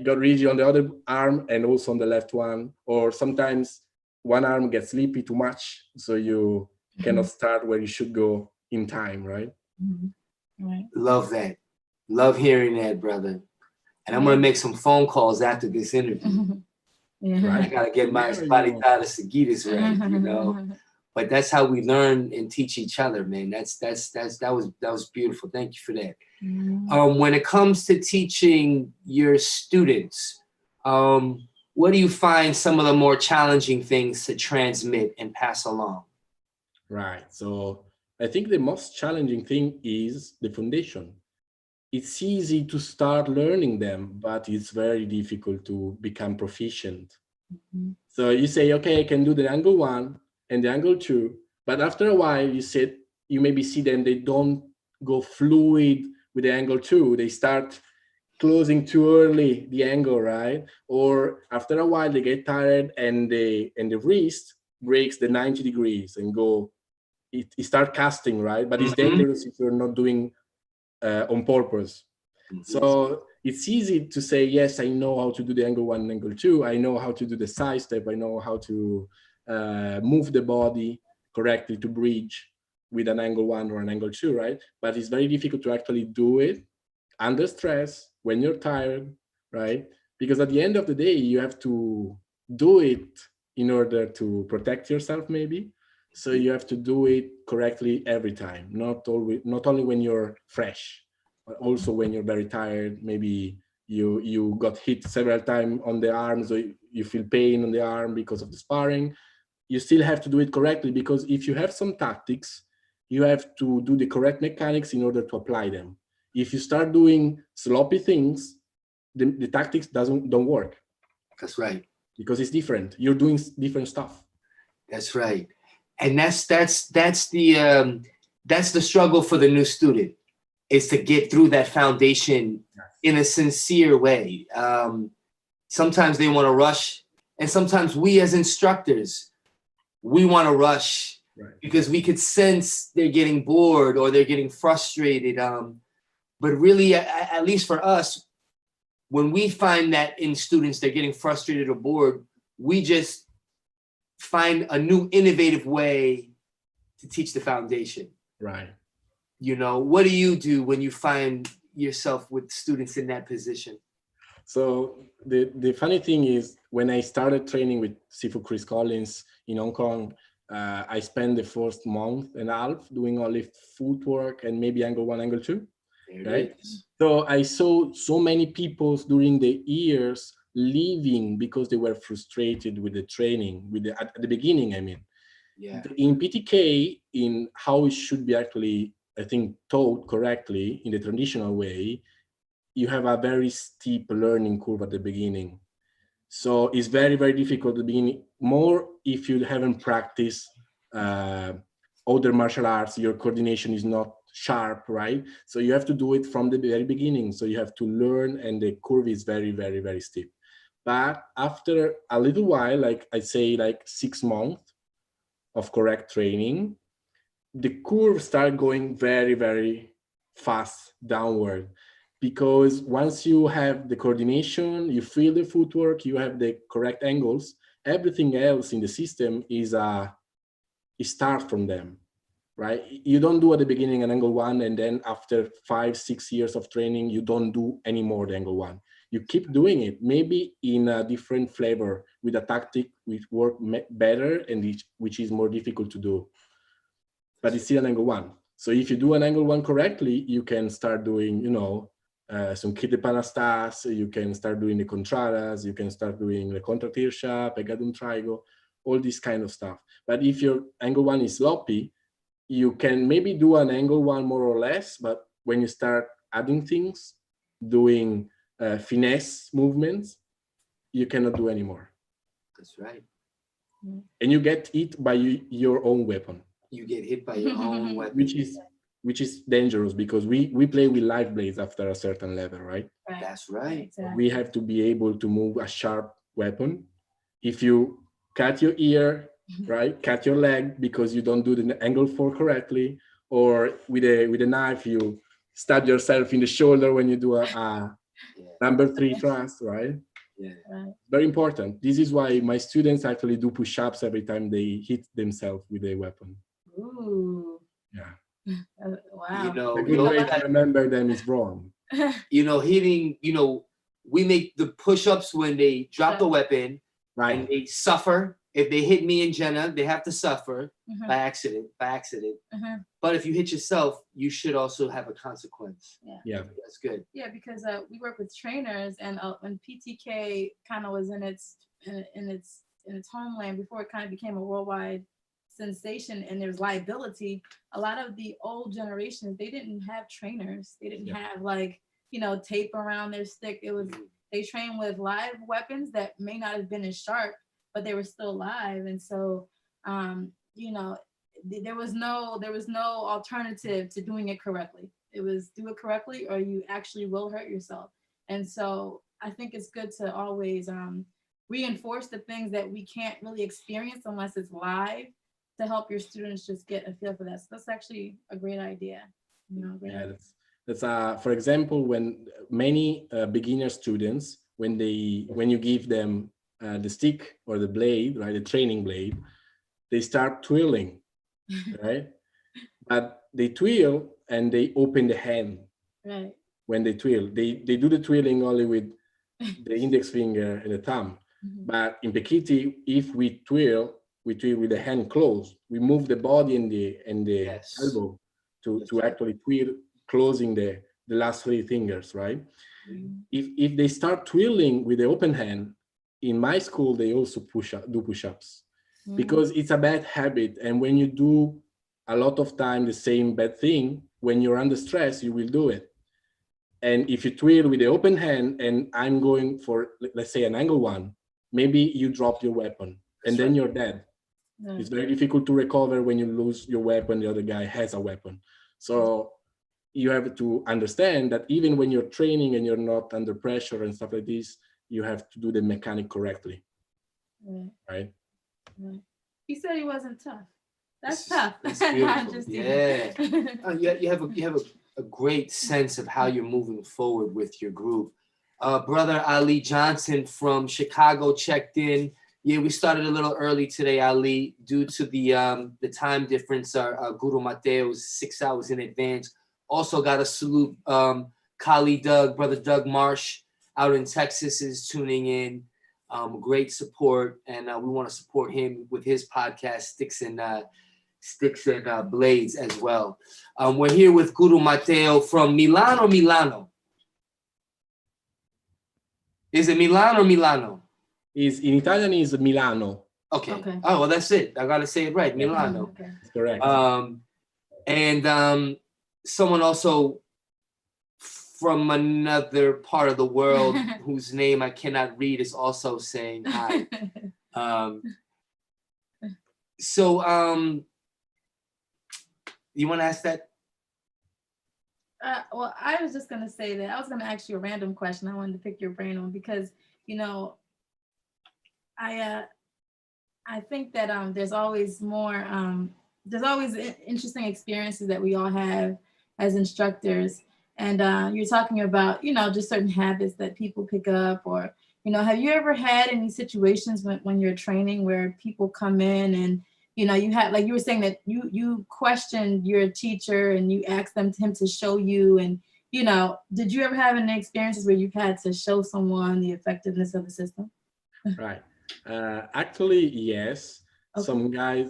got rigid on the other arm and also on the left one. Or sometimes one arm gets sleepy too much, so you cannot start where you should go in time, right? Right. Love that. Love hearing that, brother. And I'm gonna make some phone calls after this interview. Yeah. I gotta get my Espada Seguidas right, you know. But that's how we learn and teach each other, man. That was beautiful. Thank you for that. When it comes to teaching your students, what do you find some of the more challenging things to transmit and pass along? Right. So I think the most challenging thing is the foundation. It's easy to start learning them, but it's very difficult to become proficient. So you say, okay, I can do the angle 1 and the angle 2, but after a while you maybe see them, they don't go fluid with the angle 2. They start closing too early the angle, right? Or after a while they get tired and the wrist breaks the 90 degrees and it start casting, right? But it's dangerous if you're not doing on purpose. So it's easy to say, yes, I know how to do the angle 1 and angle 2. I know how to do the side step. I know how to move the body correctly to bridge with an angle 1 or an angle 2, right? But it's very difficult to actually do it under stress when you're tired, right? Because at the end of the day, you have to do it in order to protect yourself, maybe. So you have to do it correctly every time, not only when you're fresh, but also when you're very tired. Maybe you got hit several times on the arm, so you feel pain on the arm because of the sparring. You still have to do it correctly, because if you have some tactics, you have to do the correct mechanics in order to apply them. If you start doing sloppy things, the tactics don't work. That's right. Because it's different. You're doing different stuff. That's right. And that's the struggle for the new student, is to get through that foundation in a sincere way. Sometimes they want to rush, and sometimes we as instructors, we want to rush, right, because we could sense they're getting bored or they're getting frustrated. But really, at least for us, when we find that in students they're getting frustrated or bored, we just find a new innovative way to teach the foundation. Right. You know, what do you do when you find yourself with students in that position? So the funny thing is, when I started training with Sifu Chris Collins in Hong Kong, I spent the first month and a half doing only footwork and maybe angle 1, angle 2. Right? So I saw so many people during the years leaving because they were frustrated with the training, at the beginning, I mean. Yeah. In PTK, in how it should be actually, I think, taught correctly in the traditional way, you have a very steep learning curve at the beginning. So it's very, very difficult at the beginning, more if you haven't practiced other martial arts, your coordination is not sharp, right? So you have to do it from the very beginning. So you have to learn, and the curve is very, very, very steep. But after a little while, like I say, like 6 months of correct training, the curve started going very, very fast downward. Because once you have the coordination, you feel the footwork, you have the correct angles, everything else in the system is start from them, right? You don't do at the beginning an angle one, and then after 5-6 years of training, you don't do anymore the angle one. You keep doing it, maybe in a different flavor with a tactic which work better and which is more difficult to do. But it's still an angle one. So if you do an angle one correctly, you can start doing, you know, some kit de panastas, you can start doing the contradas, you can start doing the contratirsha, pegadum trigo, all this kind of stuff. But if your angle one is sloppy, you can maybe do an angle one more or less, but when you start adding things, doing finesse movements, you cannot do anymore. That's right. And you get hit by your own weapon. You get hit by your own weapon. Which is dangerous, because we play with live blades after a certain level, right? That's right. Exactly. We have to be able to move a sharp weapon. If you cut your ear, right, cut your leg because you don't do the angle 4 correctly, or with a knife you stab yourself in the shoulder when you do a number 3 thrust, right? Yeah. Right. Very important. This is why my students actually do push-ups every time they hit themselves with a weapon. Ooh. Yeah. Wow. You know, A good way to remember them is wrong. you know, hitting, you know, we make the push-ups when they drop the weapon, Right. and they suffer. If they hit me and Jenna, they have to suffer Mhm. by accident. Mhm. But if you hit yourself, you should also have a consequence. Yeah. That's good. Yeah, because we work with trainers, and when PTK kind of was in its homeland before it kind of became a worldwide sensation, and there's liability. A lot of the old generations, they didn't have trainers. They didn't have, like, you know, tape around their stick. It was they trained with live weapons that may not have been as sharp, but they were still live. And so, you know, there was no alternative to doing it correctly. It was do it correctly or you actually will hurt yourself. And so I think it's good to always reinforce the things that we can't really experience unless it's live, to help your students just get a feel for that. So that's actually a great idea. You know, great idea. That's for example, when many beginner students, when you give them the stick or the blade, right, the training blade, they start twirling, right? But they twirl and they open the hand. Right. When they twirl, they do the twirling only with the index finger and the thumb. Mhm. But in Pekiti, if we twirl with the hand closed. We move the body and the elbow to actually twirl, closing the last 3 fingers, right? Mm-hmm. If they start twirling with the open hand, in my school they also do push-ups, because it's a bad habit. And when you do a lot of time the same bad thing, when you're under stress, you will do it. And if you twirl with the open hand and I'm going for, let's say, an angle one, maybe you drop your weapon and then you're dead. It's very difficult to recover when you lose your weapon, the other guy has a weapon. So you have to understand that even when you're training and you're not under pressure and stuff like this, you have to do the mechanic correctly. Right? He said he wasn't tough. That's tough. That's beautiful. You have a great sense of how you're moving forward with your group. Brother Ali Johnson from Chicago checked in. Yeah, we started a little early today, Ali, due to the time difference. Guro Matteo is 6 hours in advance. Also got to salute Kali Doug, Brother Doug Marsh out in Texas is tuning in. Great support, and we want to support him with his podcast, Sticks and Blades as well. We're here with Guro Matteo from Milan or Milano? Is it Milan or Milano? In Italian is Milano. Okay. Oh, well, that's it. I gotta say it right. Milano. Okay. That's correct. And someone also from another part of the world whose name I cannot read is also saying hi. You want to ask that? Well, I was just going to say that I was going to ask you a random question. I wanted to pick your brain on because, you know, I think that there's always more, there's always interesting experiences that we all have as instructors. And you're talking about, you know, just certain habits that people pick up, or, you know, have you ever had any situations when you're training where people come in and, you know, you had, like you were saying that you questioned your teacher and you asked him to show you, and, you know, did you ever have any experiences where you've had to show someone the effectiveness of the system? Right. Actually, yes. Okay. Some guys,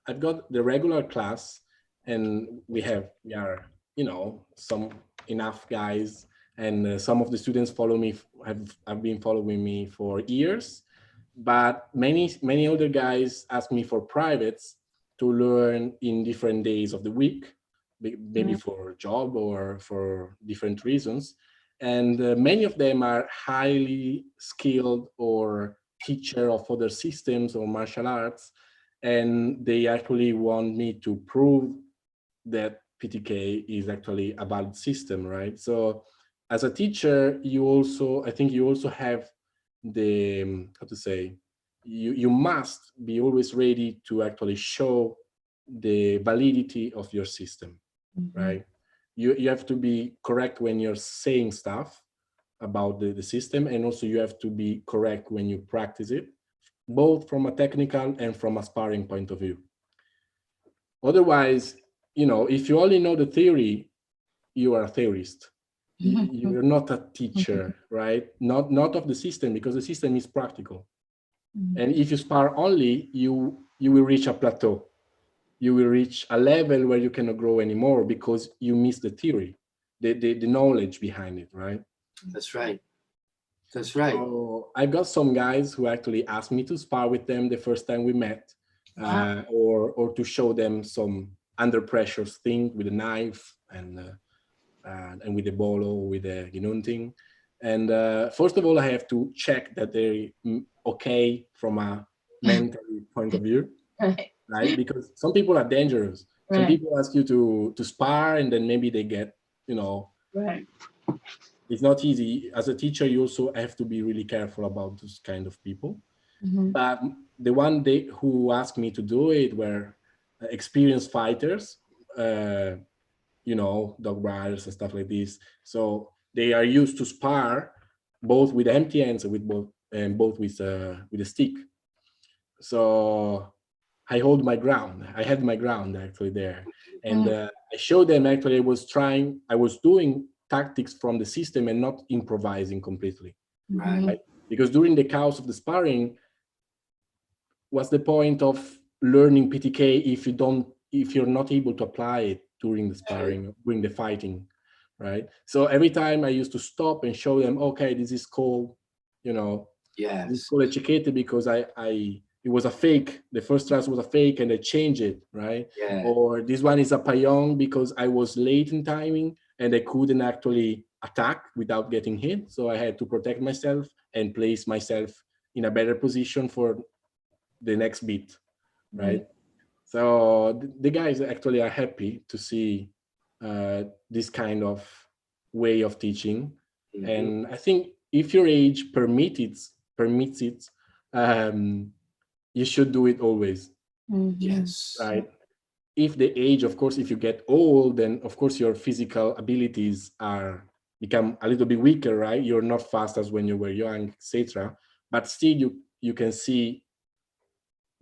I've got the regular class, and we are, you know, some enough guys, and some of the students follow me, have been following me for years, but many other guys ask me for privates to learn in different days of the week, maybe for job or for different reasons. And many of them are highly skilled or teacher of other systems or martial arts, and they actually want me to prove that PTK is actually a valid system, right? So as a teacher, I think you also have the, how to say, you must be always ready to actually show the validity of your system, right? You have to be correct when you're saying stuff about the system, and also you have to be correct when you practice it, both from a technical and from a sparring point of view. Otherwise, you know, if you only know the theory, you are a theorist. You're not a teacher, right? Not of the system, because the system is practical. And if you spar only, you will reach a plateau. You will reach a level where you cannot grow anymore because you miss the theory, the knowledge behind it, right? That's right. That's right. So I got some guys who actually asked me to spar with them the first time we met, or to show them some under pressure thing with a knife and with the bolo, with the ginunting. And first of all, I have to check that they're okay from a mental point of view, right? Because some people are dangerous. Some people ask you to spar, and then maybe they get, you know, it's not easy. As a teacher, you also have to be really careful about those kind of people. But the one who asked me to do it were experienced fighters, you know, dog brothers and stuff like this. So they are used to spar both with empty hands and both with a stick. So I hold my ground. I had my ground actually there, and I showed them actually I was doing tactics from the system and not improvising completely. Right? Because during the chaos of the sparring, what's the point of learning PTK if you're not able to apply it during the sparring, during the fighting, right? So every time I used to stop and show them, okay, this is called, you know, this is called etiquette because it was a fake. The first thrust was a fake, and I changed it, right? Or this one is a payong because I was late in timing and I couldn't actually attack without getting hit. So I had to protect myself and place myself in a better position for the next beat, right? So the guys actually are happy to see this kind of way of teaching. And I think if your age permits it, you should do it always. Yes. Right. If the age, of course, if you get old, then of course your physical abilities become a little bit weaker, right? You're not fast as when you were young, etc. But still, you can see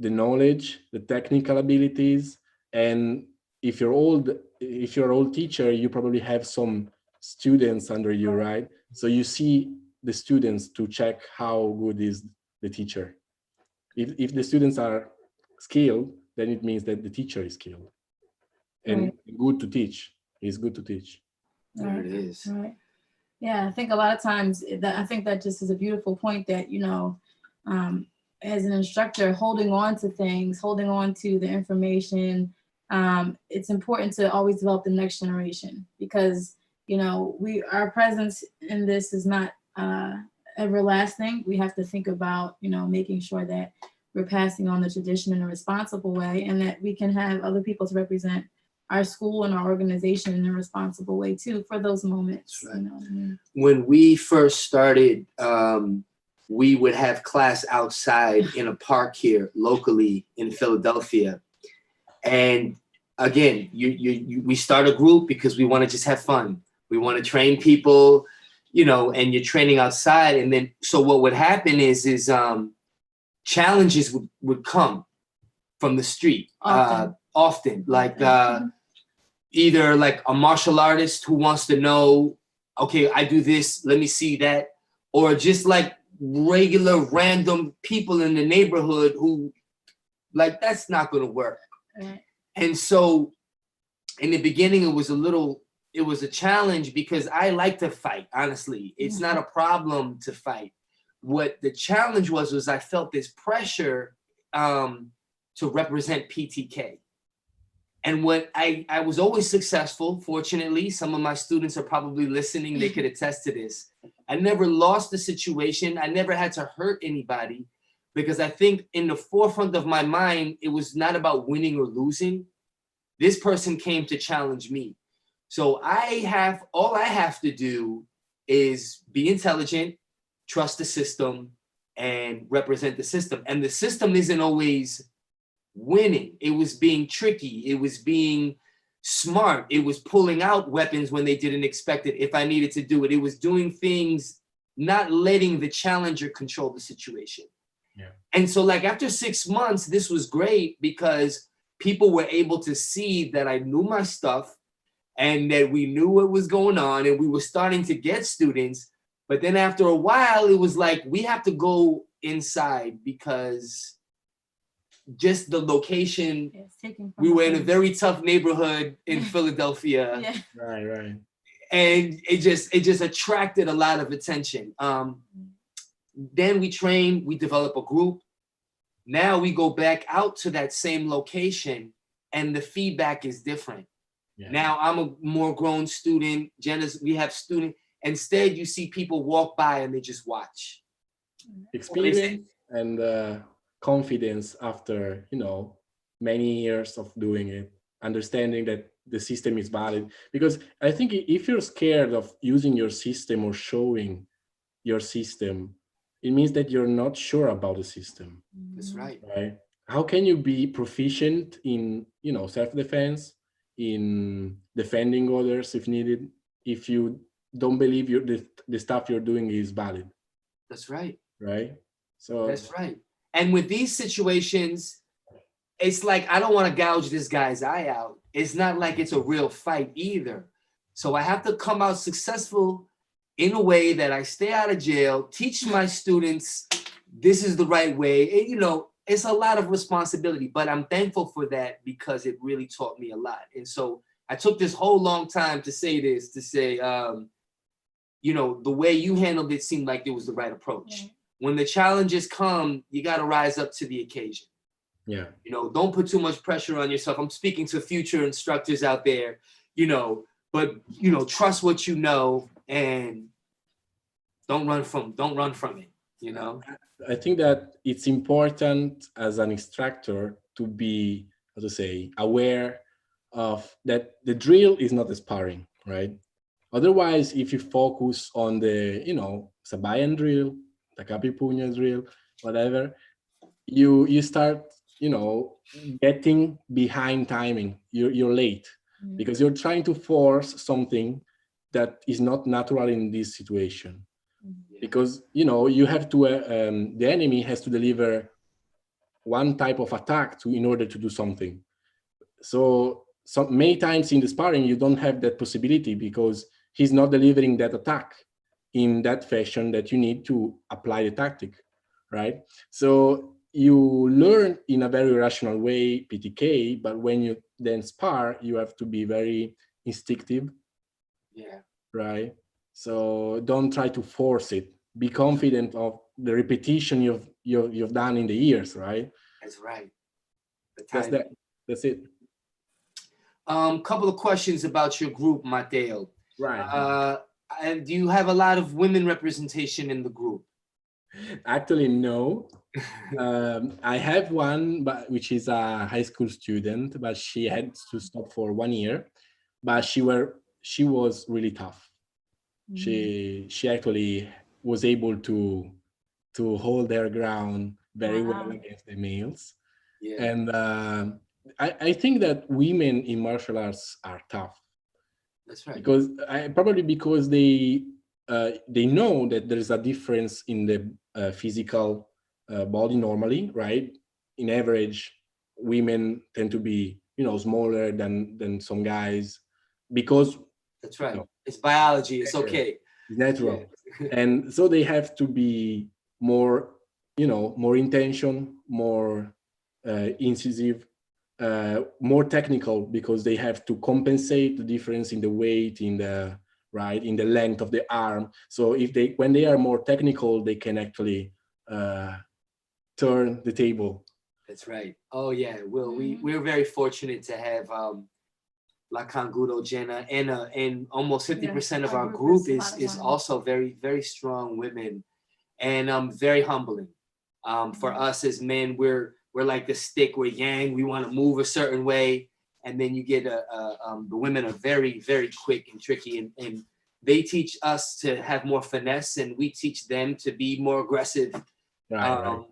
the knowledge, the technical abilities, and if you're an old teacher, you probably have some students under you, right? So you see the students to check how good is the teacher. If the students are skilled, then it means that the teacher is skilled and good to teach. It's good to teach. There it is. Right. Yeah, I think a lot of times I think that just is a beautiful point that, you know, as an instructor, holding on to things, holding on to the information, it's important to always develop the next generation because, you know, our presence in this is not everlasting. We have to think about, you know, making sure that we're passing on the tradition in a responsible way and that we can have other people to represent our school and our organization in a responsible way too for those moments. Right. You know what I mean? When we first started, we would have class outside in a park here locally in Philadelphia. And again, we start a group because we want to just have fun. We want to train people, you know, and you're training outside. And then, so what would happen is challenges would come. from the street. Often. Often. Like either like a martial artist who wants to know, okay, I do this, let me see that. Or just like regular random people in the neighborhood who like, that's not gonna work. Right. And so in the beginning, it was a challenge because I like to fight, honestly. It's not a problem to fight. What the challenge was I felt this pressure to represent PTK. And what I was always successful, fortunately. Some of my students are probably listening, they could attest to this. I never lost the situation. I never had to hurt anybody because I think in the forefront of my mind, it was not about winning or losing. This person came to challenge me. So all I have to do is be intelligent, trust the system, and represent the system. And the system isn't always winning. It was being tricky. It was being smart. It was pulling out weapons when they didn't expect it if I needed to do it. It was doing things, not letting the challenger control the situation. Yeah. And so like after 6 months, this was great because people were able to see that I knew my stuff and that we knew what was going on and we were starting to get students. But then after a while, it was like, we have to go inside because just the location, we were in a very tough neighborhood in Philadelphia. Yeah. Right. And it just attracted a lot of attention. Then we train, we develop a group. Now we go back out to that same location and the feedback is different. Yeah. Now I'm a more grown student. We have student. Instead, you see people walk by and they just watch. Experience and confidence after, many years of doing it, understanding that the system is valid. Because I think if you're scared of using your system or showing your system, it means that you're not sure about the system. That's right. Right? How can you be proficient in, self-defense, in defending others if needed, if you don't believe the stuff you're doing is valid? That's right. Right? So that's right. And with these situations, it's like, I don't want to gouge this guy's eye out. It's not like it's a real fight either. So I have to come out successful in a way that I stay out of jail, teach my students this is the right way. And, it's a lot of responsibility, but I'm thankful for that because it really taught me a lot. And so I took this whole long time to say this, the way you handled it seemed like it was the right approach. Yeah. When the challenges come, you got to rise up to the occasion. Yeah. Don't put too much pressure on yourself. I'm speaking to future instructors out there, but trust what you know and don't run from it, I think that it's important as an instructor to be, aware of that the drill is not a sparring, right? Otherwise, if you focus on the, Sabayan drill, Takapi Punya drill, whatever, you start, getting behind timing. You're late because you're trying to force something that is not natural in this situation. Because, you have to, the enemy has to deliver one type of attack in order to do something. So many times in the sparring, you don't have that possibility because he's not delivering that attack in that fashion that you need to apply the tactic, right? So you learn in a very rational way PTK, but when you then spar, you have to be very instinctive. Yeah. Right? So don't try to force it. Be confident of the repetition you've done in the years, right? That's right. That's it. Couple of questions about your group, Matteo. Right. And do you have a lot of women representation in the group? Actually, no. I have one, which is a high school student, but she had to stop for 1 year. But she was really tough. She actually was able to hold her ground very well against the males. Yeah. And I think that women in martial arts are tough. That's right. Because because they know that there is a difference in the physical body normally, right? In average, women tend to be, smaller than some guys, because That's right. It's biology. It's okay. it's natural. And so they have to be more, more intention, more incisive, more technical, because they have to compensate the difference in the weight, in the length of the arm. So when they are more technical, they can actually turn the table. That's right. Oh yeah. Well, we're very fortunate to have La Canguro, Jenna, and almost 50% of our group is also very, very strong women, and very humbling. For us as men, we're like the stick, we're yang, we want to move a certain way, and then you get the women are very, very quick and tricky, and they teach us to have more finesse, and we teach them to be more aggressive. Right.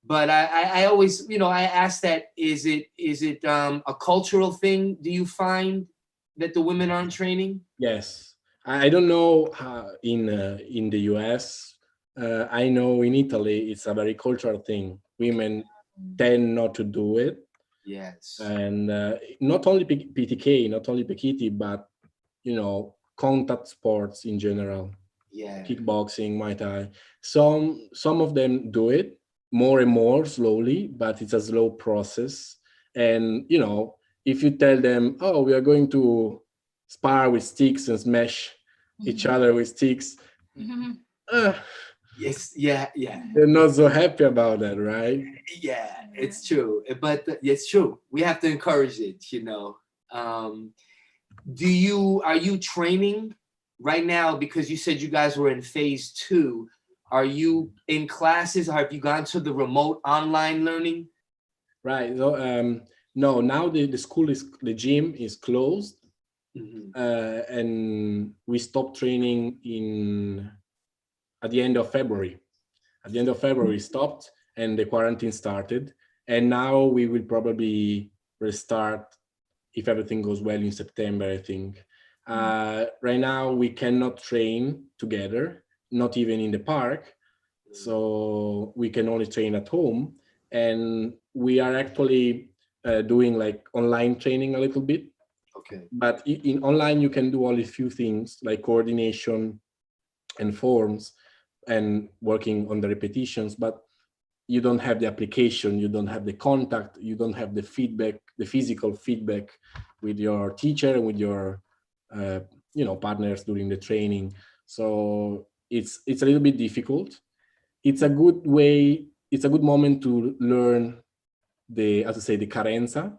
But I always, I ask that, is it a cultural thing? Do you find that the women aren't training? Yes. I don't know how in the US. I know in Italy it's a very cultural thing. Women tend not to do it. Yes. And not only PTK, not only Pekiti, but contact sports in general. Yeah. Kickboxing, Muay Thai. Some of them do it more and more slowly, but it's a slow process. And if you tell them, oh, we are going to spar with sticks and smash each other with sticks, yes, yeah. they're not so happy about that, right? Yeah, it's true. But it's true. We have to encourage it, Are you training right now? Because you said you guys were in phase 2. Are you in classes, or have you gone to the remote online learning? Right. So no, now the gym is closed, and we stopped training at the end of February. At the end of February, stopped, and the quarantine started. And now we will probably restart, if everything goes well, in September, I think. Right now, we cannot train together, not even in the park. So we can only train at home. And we are actually doing like online training a little bit. Okay. But in online, you can do only a few things like coordination and forms and working on the repetitions, but you don't have the application, you don't have the contact, you don't have the feedback, the physical feedback with your teacher and with your partners during the training. So it's a little bit difficult. It's a good way, it's a good moment to learn the carenza.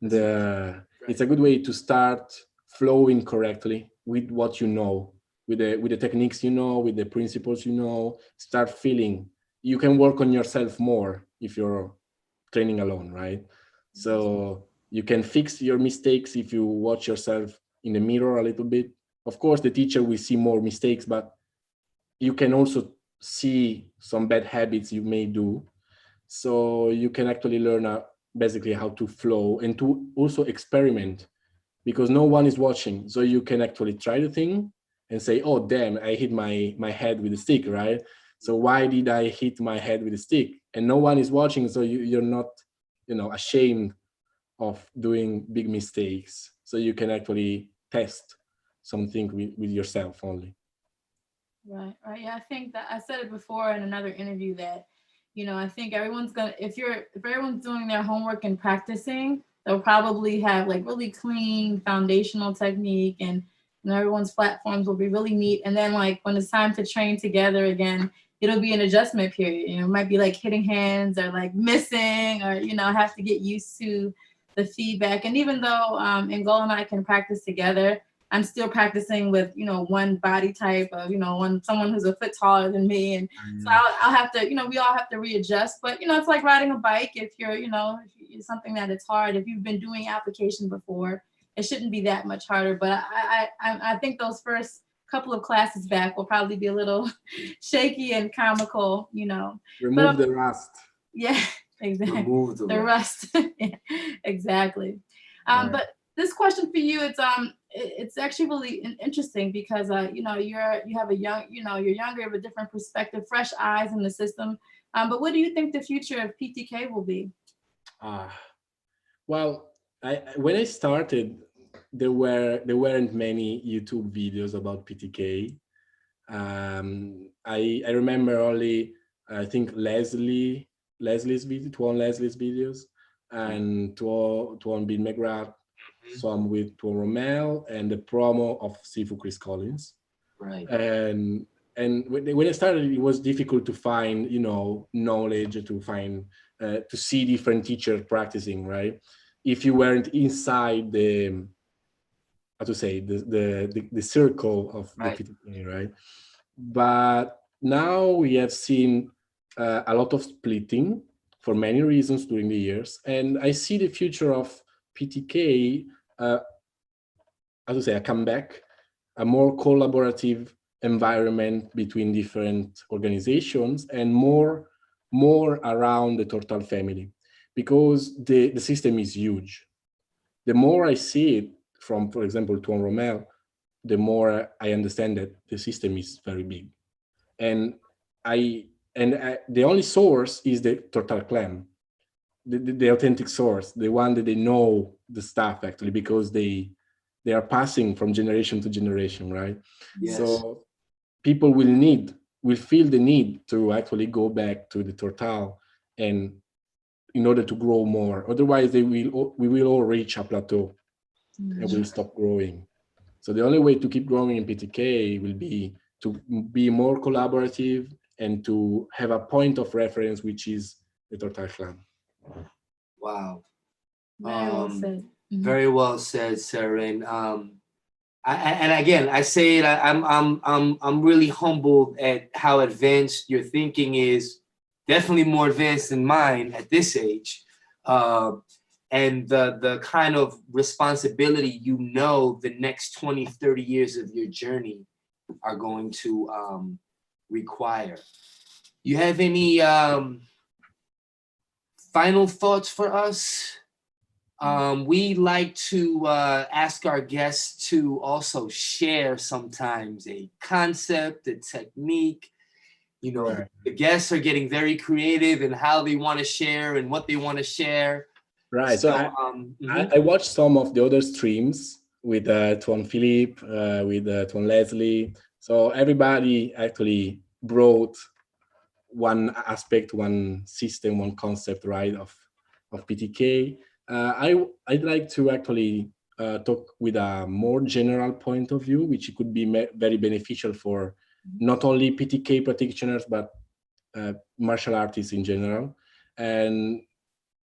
It's a good way to start flowing correctly with what you know, with the techniques with the principles start feeling. You can work on yourself more if you're training alone, right? So you can fix your mistakes if you watch yourself in the mirror a little bit. Of course, the teacher will see more mistakes, but you can also see some bad habits you may do. So you can actually learn basically how to flow and to also experiment, because no one is watching. So you can actually try the thing and say, oh, damn, I hit my head with a stick, right? So why did I hit my head with a stick? And no one is watching, so you're not, ashamed of doing big mistakes. So you can actually test something with yourself only. Right. Yeah, I think that I said it before in another interview that, I think everyone's if everyone's doing their homework and practicing, they'll probably have like really clean foundational technique, and everyone's platforms will be really neat. And then like when it's time to train together again, it'll be an adjustment period. It might be like hitting hands or like missing, or have to get used to the feedback. And even though Ngolo and I can practice together, I'm still practicing with, one body type of, someone who's a foot taller than me. And so I'll have to, we all have to readjust, but, it's like riding a bike. If you're, if it's something that it's hard, if you've been doing application before, it shouldn't be that much harder. But I think those first couple of classes back will probably be a little shaky and comical, Remove the rust. Yeah, exactly. Remove the rust. Yeah, exactly. But this question for you, it's actually really interesting because you have a young, you're younger, you have a different perspective, fresh eyes in the system. But what do you think the future of PTK will be? Well, when I started, there weren't many YouTube videos about PTK. I remember only, I think, Leslie's video, Leslie's videos, and Tuan Bin McGrath, some with Tuan Rommel, and the promo of Sifu Chris Collins. Right. And when I started, it was difficult to find, knowledge, to find, to see different teachers practicing, right? If you weren't inside the, how to say, the circle of the Right. PTK, right? But now we have seen a lot of splitting for many reasons during the years, and I see the future of PTK, how to say, a comeback, a more collaborative environment between different organizations, and more around the Total family, because the system is huge. The more I see it from, for example, Tuan Romel, the more I understand that the system is very big. And the only source is the Total clan, the authentic source, the one that they know the stuff actually, because they are passing from generation to generation, right? Yes. So people will feel the need to actually go back to the Total, and in order to grow more. Otherwise, we will all reach a plateau and we'll stop growing. So the only way to keep growing in PTK will be to be more collaborative and to have a point of reference, which is the Total clan. Wow. Very well said. Very well said, sir. And and again, I say it. I'm really humbled at how advanced your thinking is. Definitely more advanced than mine at this age, and the kind of responsibility the next 20, 30 years of your journey are going to require. You have any final thoughts for us? We like to ask our guests to also share sometimes a concept, a technique. Right. The guests are getting very creative in how they want to share and what they want to share. Right. So I watched some of the other streams with Tuan Philip, with Tuan Leslie. So everybody actually brought one aspect, one system, one concept, right, of PTK. I'd like to actually talk with a more general point of view, which could be very beneficial for not only PTK practitioners, but martial artists in general. And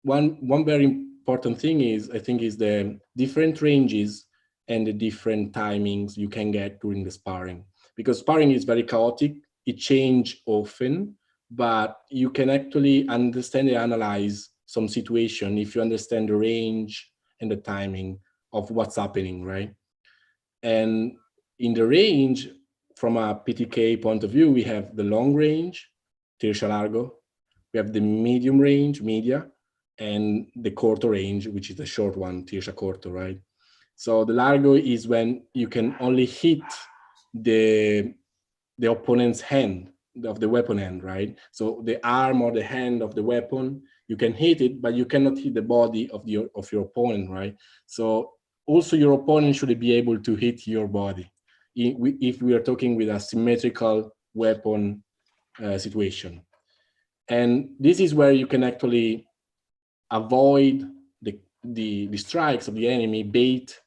one very important thing is, I think, is the different ranges and the different timings you can get during the sparring. Because sparring is very chaotic, it changes often, but you can actually understand and analyze some situation if you understand the range and the timing of what's happening, right? And in the range, from a PTK point of view, we have the long range, Tircia Largo, we have the medium range, media, and the corto range, which is the short one, Tircia Corto, right? So the Largo is when you can only hit the opponent's hand, of the weapon hand, right? So the arm or the hand of the weapon, you can hit it, but you cannot hit the body of your opponent, right? So also your opponent should be able to hit your body if we are talking with a symmetrical weapon situation. And this is where you can actually avoid the strikes of the enemy, bait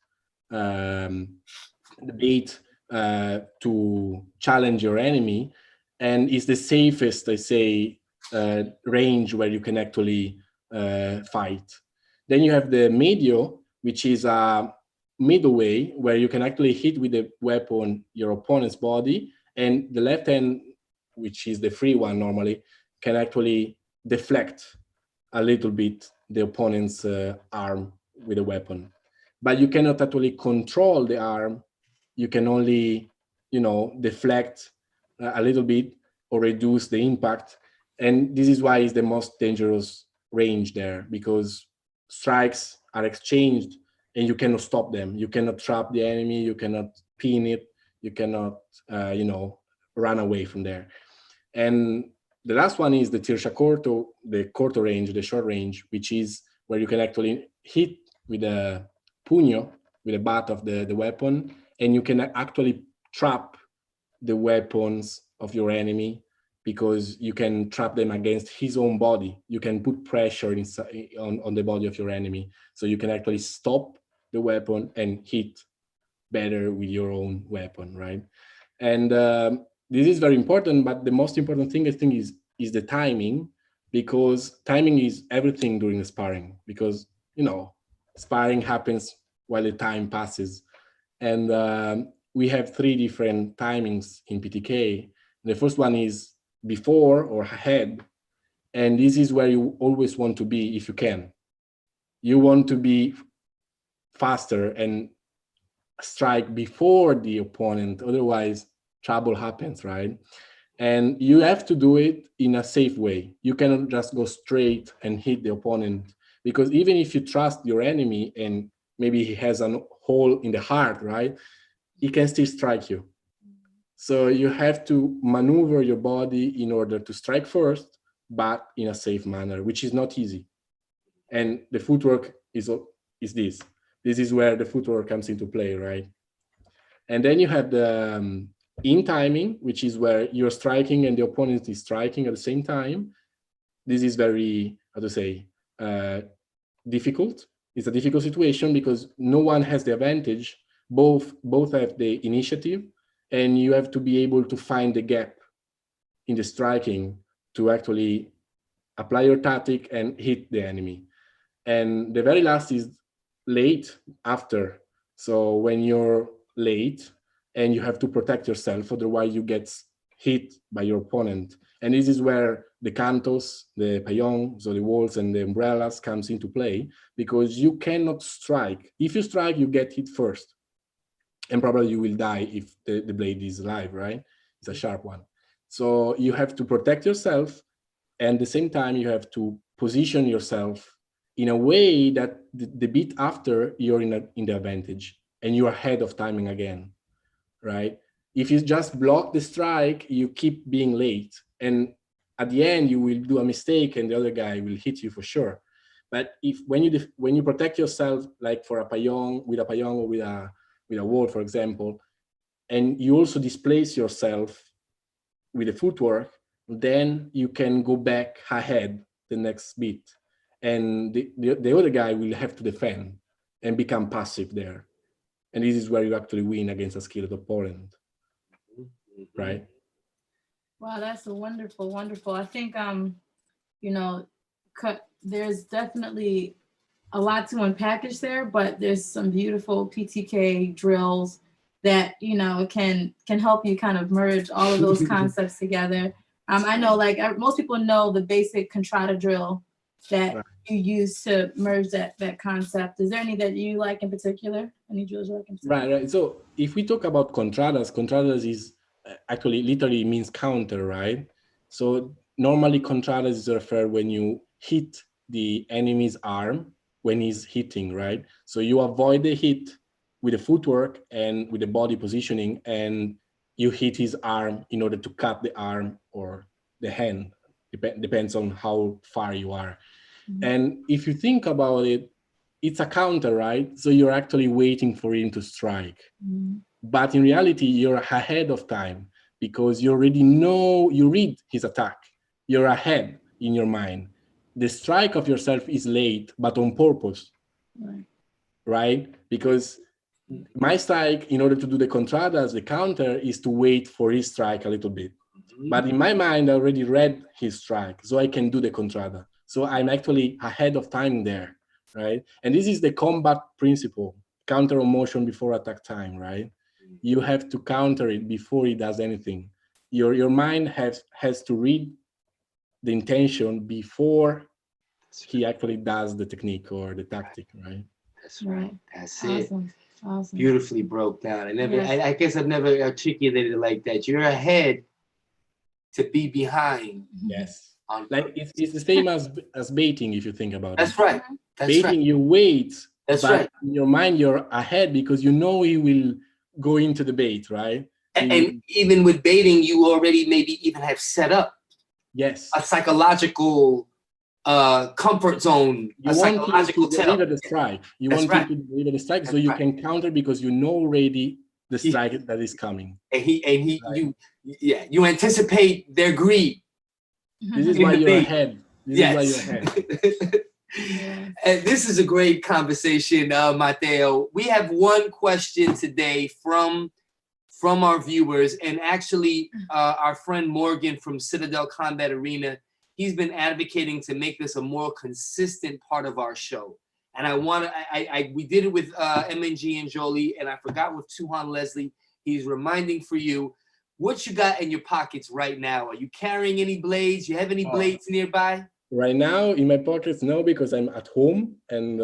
to challenge your enemy, and is the safest, I say, range where you can actually fight. Then you have the medio, which is a middle way where you can actually hit with the weapon your opponent's body, and the left hand, which is the free one normally, can actually deflect a little bit the opponent's arm with a weapon. But you cannot actually control the arm. You can only, deflect a little bit or reduce the impact. And this is why it's the most dangerous range there, because strikes are exchanged and you cannot stop them. You cannot trap the enemy. You cannot pin it. You cannot, run away from there. And the last one is the Tircia Corto, the Corto range, the short range, which is where you can actually hit with a puño, with the butt of the weapon, and you can actually trap the weapons of your enemy, because you can trap them against his own body. You can put pressure inside on the body of your enemy, so you can actually stop the weapon and hit better with your own weapon, right? And this is very important, but the most important thing I think is the timing, because timing is everything during the sparring, because sparring happens while the time passes. And we have 3 different timings in PTK. The first one is before or ahead, and this is where you always want to be if you can. You want to be faster and strike before the opponent, otherwise trouble happens, right? And you have to do it in a safe way. You cannot just go straight and hit the opponent, because even if you trust your enemy and maybe he has a hole in the heart, right, he can still strike you. So you have to maneuver your body in order to strike first, but in a safe manner, which is not easy. And the footwork is this. This is where the footwork comes into play, right? And then you have the in timing, which is where you're striking and the opponent is striking at the same time. This is very, how to say, difficult. It's a difficult situation because no one has the advantage. Both have the initiative, and you have to be able to find the gap in the striking to actually apply your tactic and hit the enemy. And the very last is late after. So when you're late and you have to protect yourself, otherwise you get hit by your opponent. And this is where the cantos, the payong, so the walls and the umbrellas comes into play, because you cannot strike. If you strike, you get hit first. And probably you will die if the blade is live, right? It's a sharp one. So you have to protect yourself, and at the same time you have to position yourself in a way that the beat after you're in the advantage and you're ahead of timing again, right? If you just block the strike, you keep being late, and at the end you will do a mistake and the other guy will hit you for sure. But when you protect yourself, like for a payong or with a wall, for example, and you also displace yourself with the footwork, then you can go back ahead the next beat. And the other guy will have to defend and become passive there. And this is where you actually win against a skilled opponent, right? Wow, that's a wonderful, wonderful. I think, there's definitely a lot to unpackage there, but there's some beautiful PTK drills that, can help you kind of merge all of those concepts together. I know, like most people know the basic contrada drill that you use to merge that concept. Is there any that you like in particular? Any drills you like in particular? Right. So if we talk about contradas is actually literally means counter, right? So normally contradas is referred when you hit the enemy's arm when he's hitting, right? So you avoid the hit with the footwork and with the body positioning, and you hit his arm in order to cut the arm or the hand. Depends on how far you are. Mm-hmm. And if you think about it, it's a counter, right? So you're actually waiting for him to strike. Mm-hmm. But in reality, you're ahead of time because you already know, you read his attack. You're ahead in your mind. The strike of yourself is late, but on purpose, right? Because my strike, in order to do the contradas, the counter, is to wait for his strike a little bit. Mm-hmm. But in my mind, I already read his strike, so I can do the contrada. So I'm actually ahead of time there, right? And this is the combat principle, counter on motion before attack time, right? You have to counter it before it does anything. Your mind has to read the intention before he actually does the technique or the tactic, right? That's right. That's awesome. It. Awesome. Beautifully broke down. I guess I've never articulated it like that. You're ahead to be behind. Yes. Like it's the same as baiting, if you think about That's it. Right. That's baiting, you wait. That's but right. In your mind, you're ahead because you know he will go into the bait, right? And even with baiting, you already maybe even have set up a psychological comfort zone, You a want him psychological to tell. deliver the strike. You That's want right. him to deliver the strike so That's you right. can counter because you know already the strike that is coming. And he Right. you anticipate their greed. This is In why the you're bait. ahead. This is why you're ahead. Yes. And this is a great conversation, Matteo. We have one question today from our viewers, and actually our friend Morgan from Citadel Combat Arena, he's been advocating to make this a more consistent part of our show. And we did it with MNG and Jolie, and I forgot with Tuhan Leslie. He's reminding for you, what you got in your pockets right now? Are you carrying any blades? You have any blades nearby? Right now, in my pockets, no, because I'm at home and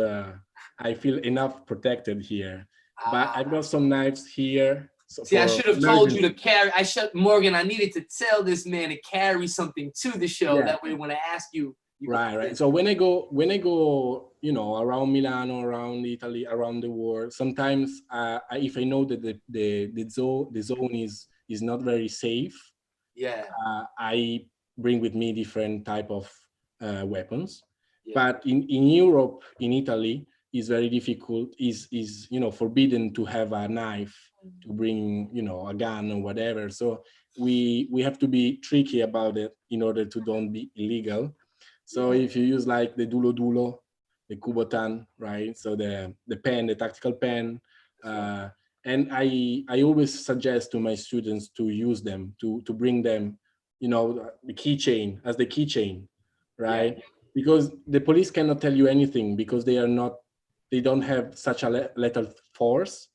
I feel enough protected here. But I've got some knives here. So see, I should have told you to carry. Morgan, I needed to tell this man to carry something to the show. Yeah. That way, when I ask you, right. So when I go, you know, around Milano, around Italy, around the world, sometimes if I know that the zone is not very safe, yeah, I bring with me different type of weapons. Yeah. But in Europe, in Italy, it's very difficult. Is you know, forbidden to have a knife, to bring, you know, a gun or whatever. So we have to be tricky about it in order to don't be illegal. So if you use like the dulo, the kubotan, right? So the pen, the tactical pen, and I always suggest to my students to use them, to bring them, you know, the keychain as the keychain, right? Yeah. Because the police cannot tell you anything because they don't have such a lethal force,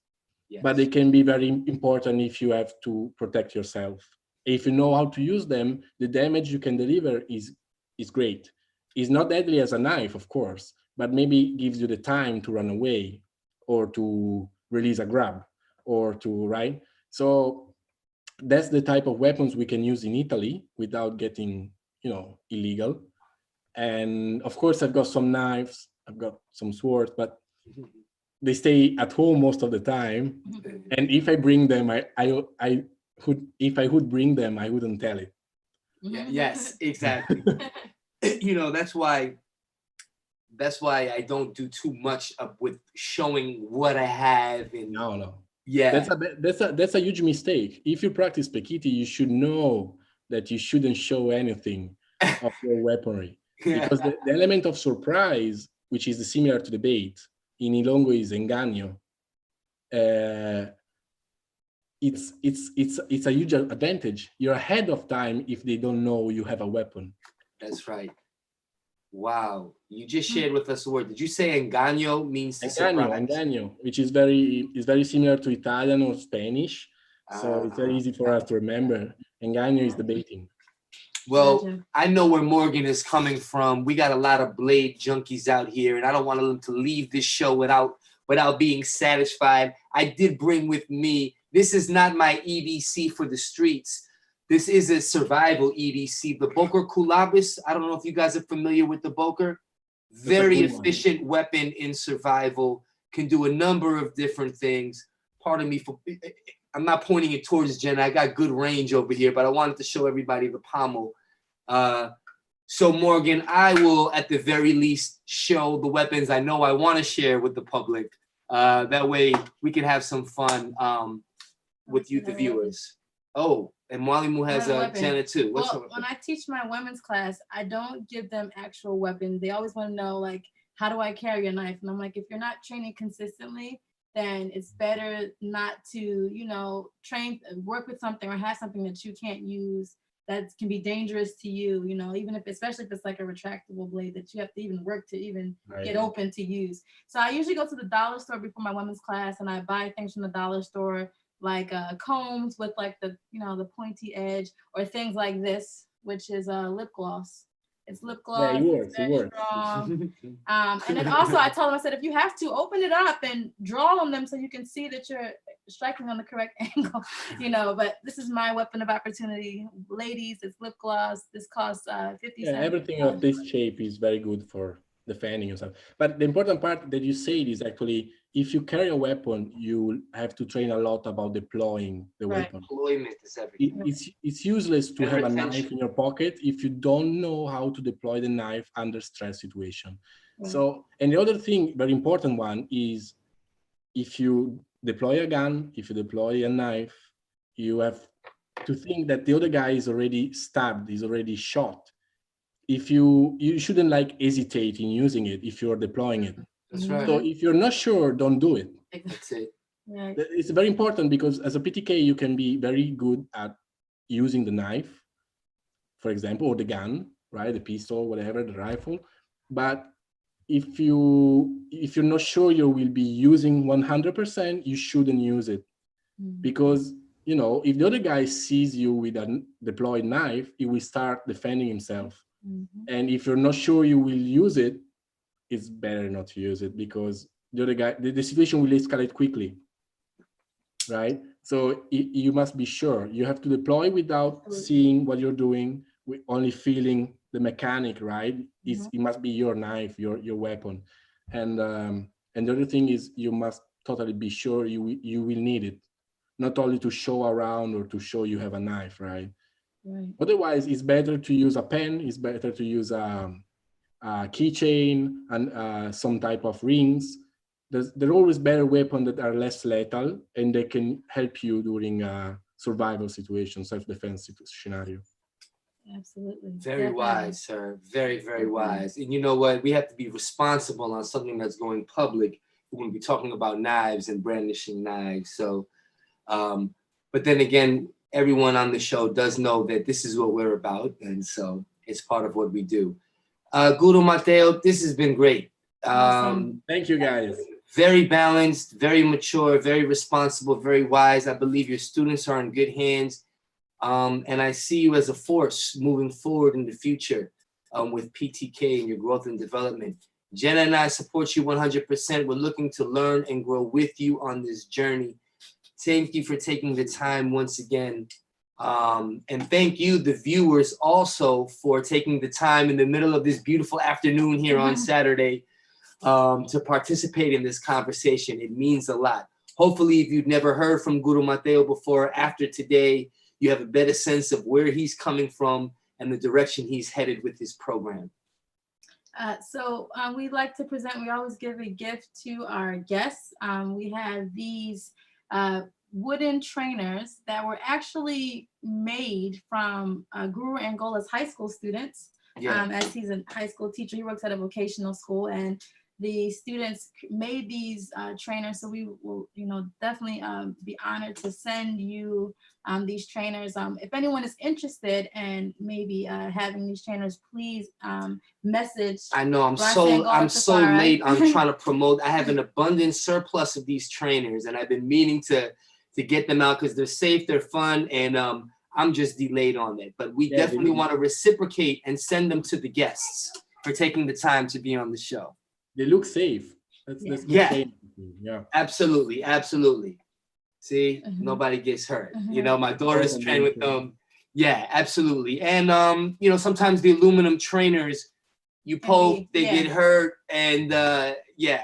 Yes. but they can be very important if you have to protect yourself. If you know how to use them, the damage you can deliver is great. It's not deadly as a knife, of course, but maybe gives you the time to run away or to release a grab or to, right? So that's the type of weapons we can use in Italy without getting, you know, illegal. And of course, I've got some knives, I've got some swords, but they stay at home most of the time. And if I bring them, if I would bring them, I wouldn't tell it. Yeah, yes, exactly. You know, that's why I don't do too much with showing what I have. And No. yeah, That's a huge mistake. If you practice Pekiti, you should know that you shouldn't show anything of your weaponry. Because the element of surprise, which is similar to the bait, in Ilongo is engaño. It's a huge advantage. You're ahead of time if they don't know you have a weapon. That's right. Wow, you just shared with us a word. Did you say engaño means to surprise? Engaño, which is very similar to Italian or Spanish. So it's very easy for us to remember. Engaño is the baiting. Well, I know where Morgan is coming from. We got a lot of blade junkies out here, and I don't want them to leave this show without being satisfied. I did bring with me, this is not my EDC for the streets. This is a survival EDC, the Boker Kulabis. I don't know if you guys are familiar with the Boker. Very efficient weapon in survival, can do a number of different things. Pardon me for, I'm not pointing it towards Jen. I got good range over here, but I wanted to show everybody the pommel. So Morgan, I will at the very least show the weapons I know I want to share with the public. That way we can have some fun with you, the viewers. Oh, and Mwalimu has a Jenna too. Well, when I teach my women's class, I don't give them actual weapons. They always want to know, like, how do I carry a knife? And I'm like, if you're not training consistently, then it's better not to, you know, work with something or have something that you can't use that can be dangerous to you, you know, even if, especially if it's like a retractable blade that you have to even work to even get open to use. So I usually go to the dollar store before my women's class and I buy things from the dollar store, like combs with like the, you know, the pointy edge, or things like this, which is lip gloss. It's lip gloss. Yeah, it works. Very strong. And then also I told them, I said, if you have to, open it up and draw on them so you can see that you're striking on the correct angle, you know. But this is my weapon of opportunity. Ladies, it's lip gloss. This costs 50 cents. Everything of this shape is very good for defending yourself. But the important part that you said is actually if you carry a weapon, you have to train a lot about deploying the Right. weapon. Deployment is everything. It's useless to And have a retention. knife in your pocket if you don't know how to deploy the knife under stress situation. Right. So, and the other thing, very important one, is if you deploy a gun, if you deploy a knife, you have to think that the other guy is already stabbed, is already shot. If you shouldn't like hesitate in using it if you're deploying it. That's right. So if you're not sure, don't do it. That's it. Right. It's very important because as a PTK, you can be very good at using the knife, for example, or the gun, right? The pistol, whatever, the rifle. But if you're not sure you will be using 100%, you shouldn't use it. Because, you know, if the other guy sees you with a deployed knife, he will start defending himself. And if you're not sure you will use it, it's better not to use it because the other guy, the situation will escalate quickly, right? So you must be sure. You have to deploy without seeing what you're doing, with only feeling the mechanic, right? It must be your knife, your weapon. And the other thing is you must totally be sure you will need it, not only to show around or to show you have a knife, right? Right. Otherwise, it's better to use a pen. It's better to use a keychain and some type of rings. There are always better weapons that are less lethal and they can help you during a survival situation, self-defense scenario. Absolutely. Very Definitely. wise, sir. Very, very wise. And you know what? We have to be responsible on something that's going public. We're going to be talking about knives and brandishing knives. So, but then again, everyone on the show does know that this is what we're about. And so it's part of what we do. Guro Matteo, this has been great. Awesome. Thank you, guys. Very balanced, very mature, very responsible, very wise. I believe your students are in good hands. And I see you as a force moving forward in the future with PTK and your growth and development. Jenna and I support you 100%. We're looking to learn and grow with you on this journey. Thank you for taking the time once again. And thank you, the viewers, also for taking the time in the middle of this beautiful afternoon here on Saturday to participate in this conversation. It means a lot. Hopefully, if you've never heard from Guro Matteo before, after today, you have a better sense of where he's coming from and the direction he's headed with his program. So we like to present, we always give a gift to our guests. We have these wooden trainers that were actually made from Guro Angola's high school students. Yeah. As he's a high school teacher, he works at a vocational school, and the students made these trainers. So we will, definitely be honored to send you these trainers. If anyone is interested in maybe having these trainers, please message. I know I'm so late. I'm trying to promote. I have an abundant surplus of these trainers, and I've been meaning to get them out because they're safe, they're fun, and I'm just delayed on that. But we definitely want to reciprocate and send them to the guests for taking the time to be on the show. They look safe. That's yeah. Yeah. Absolutely. See, nobody gets hurt. My daughter's trained with them. Yeah, absolutely. And sometimes the aluminum trainers, you poke, they get hurt, and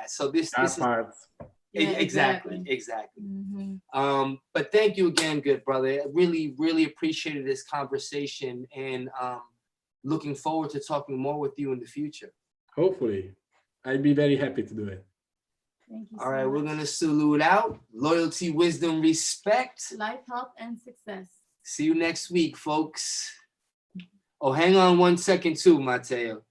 so this is parts. Exactly. But thank you again, good brother. I really appreciated this conversation, and looking forward to talking more with you in the future. Hopefully. I'd be very happy to do it. Thank you. All right, we're going to salute out. Loyalty, wisdom, respect. Life, health, and success. See you next week, folks. Oh, hang on 1 second too, Matteo.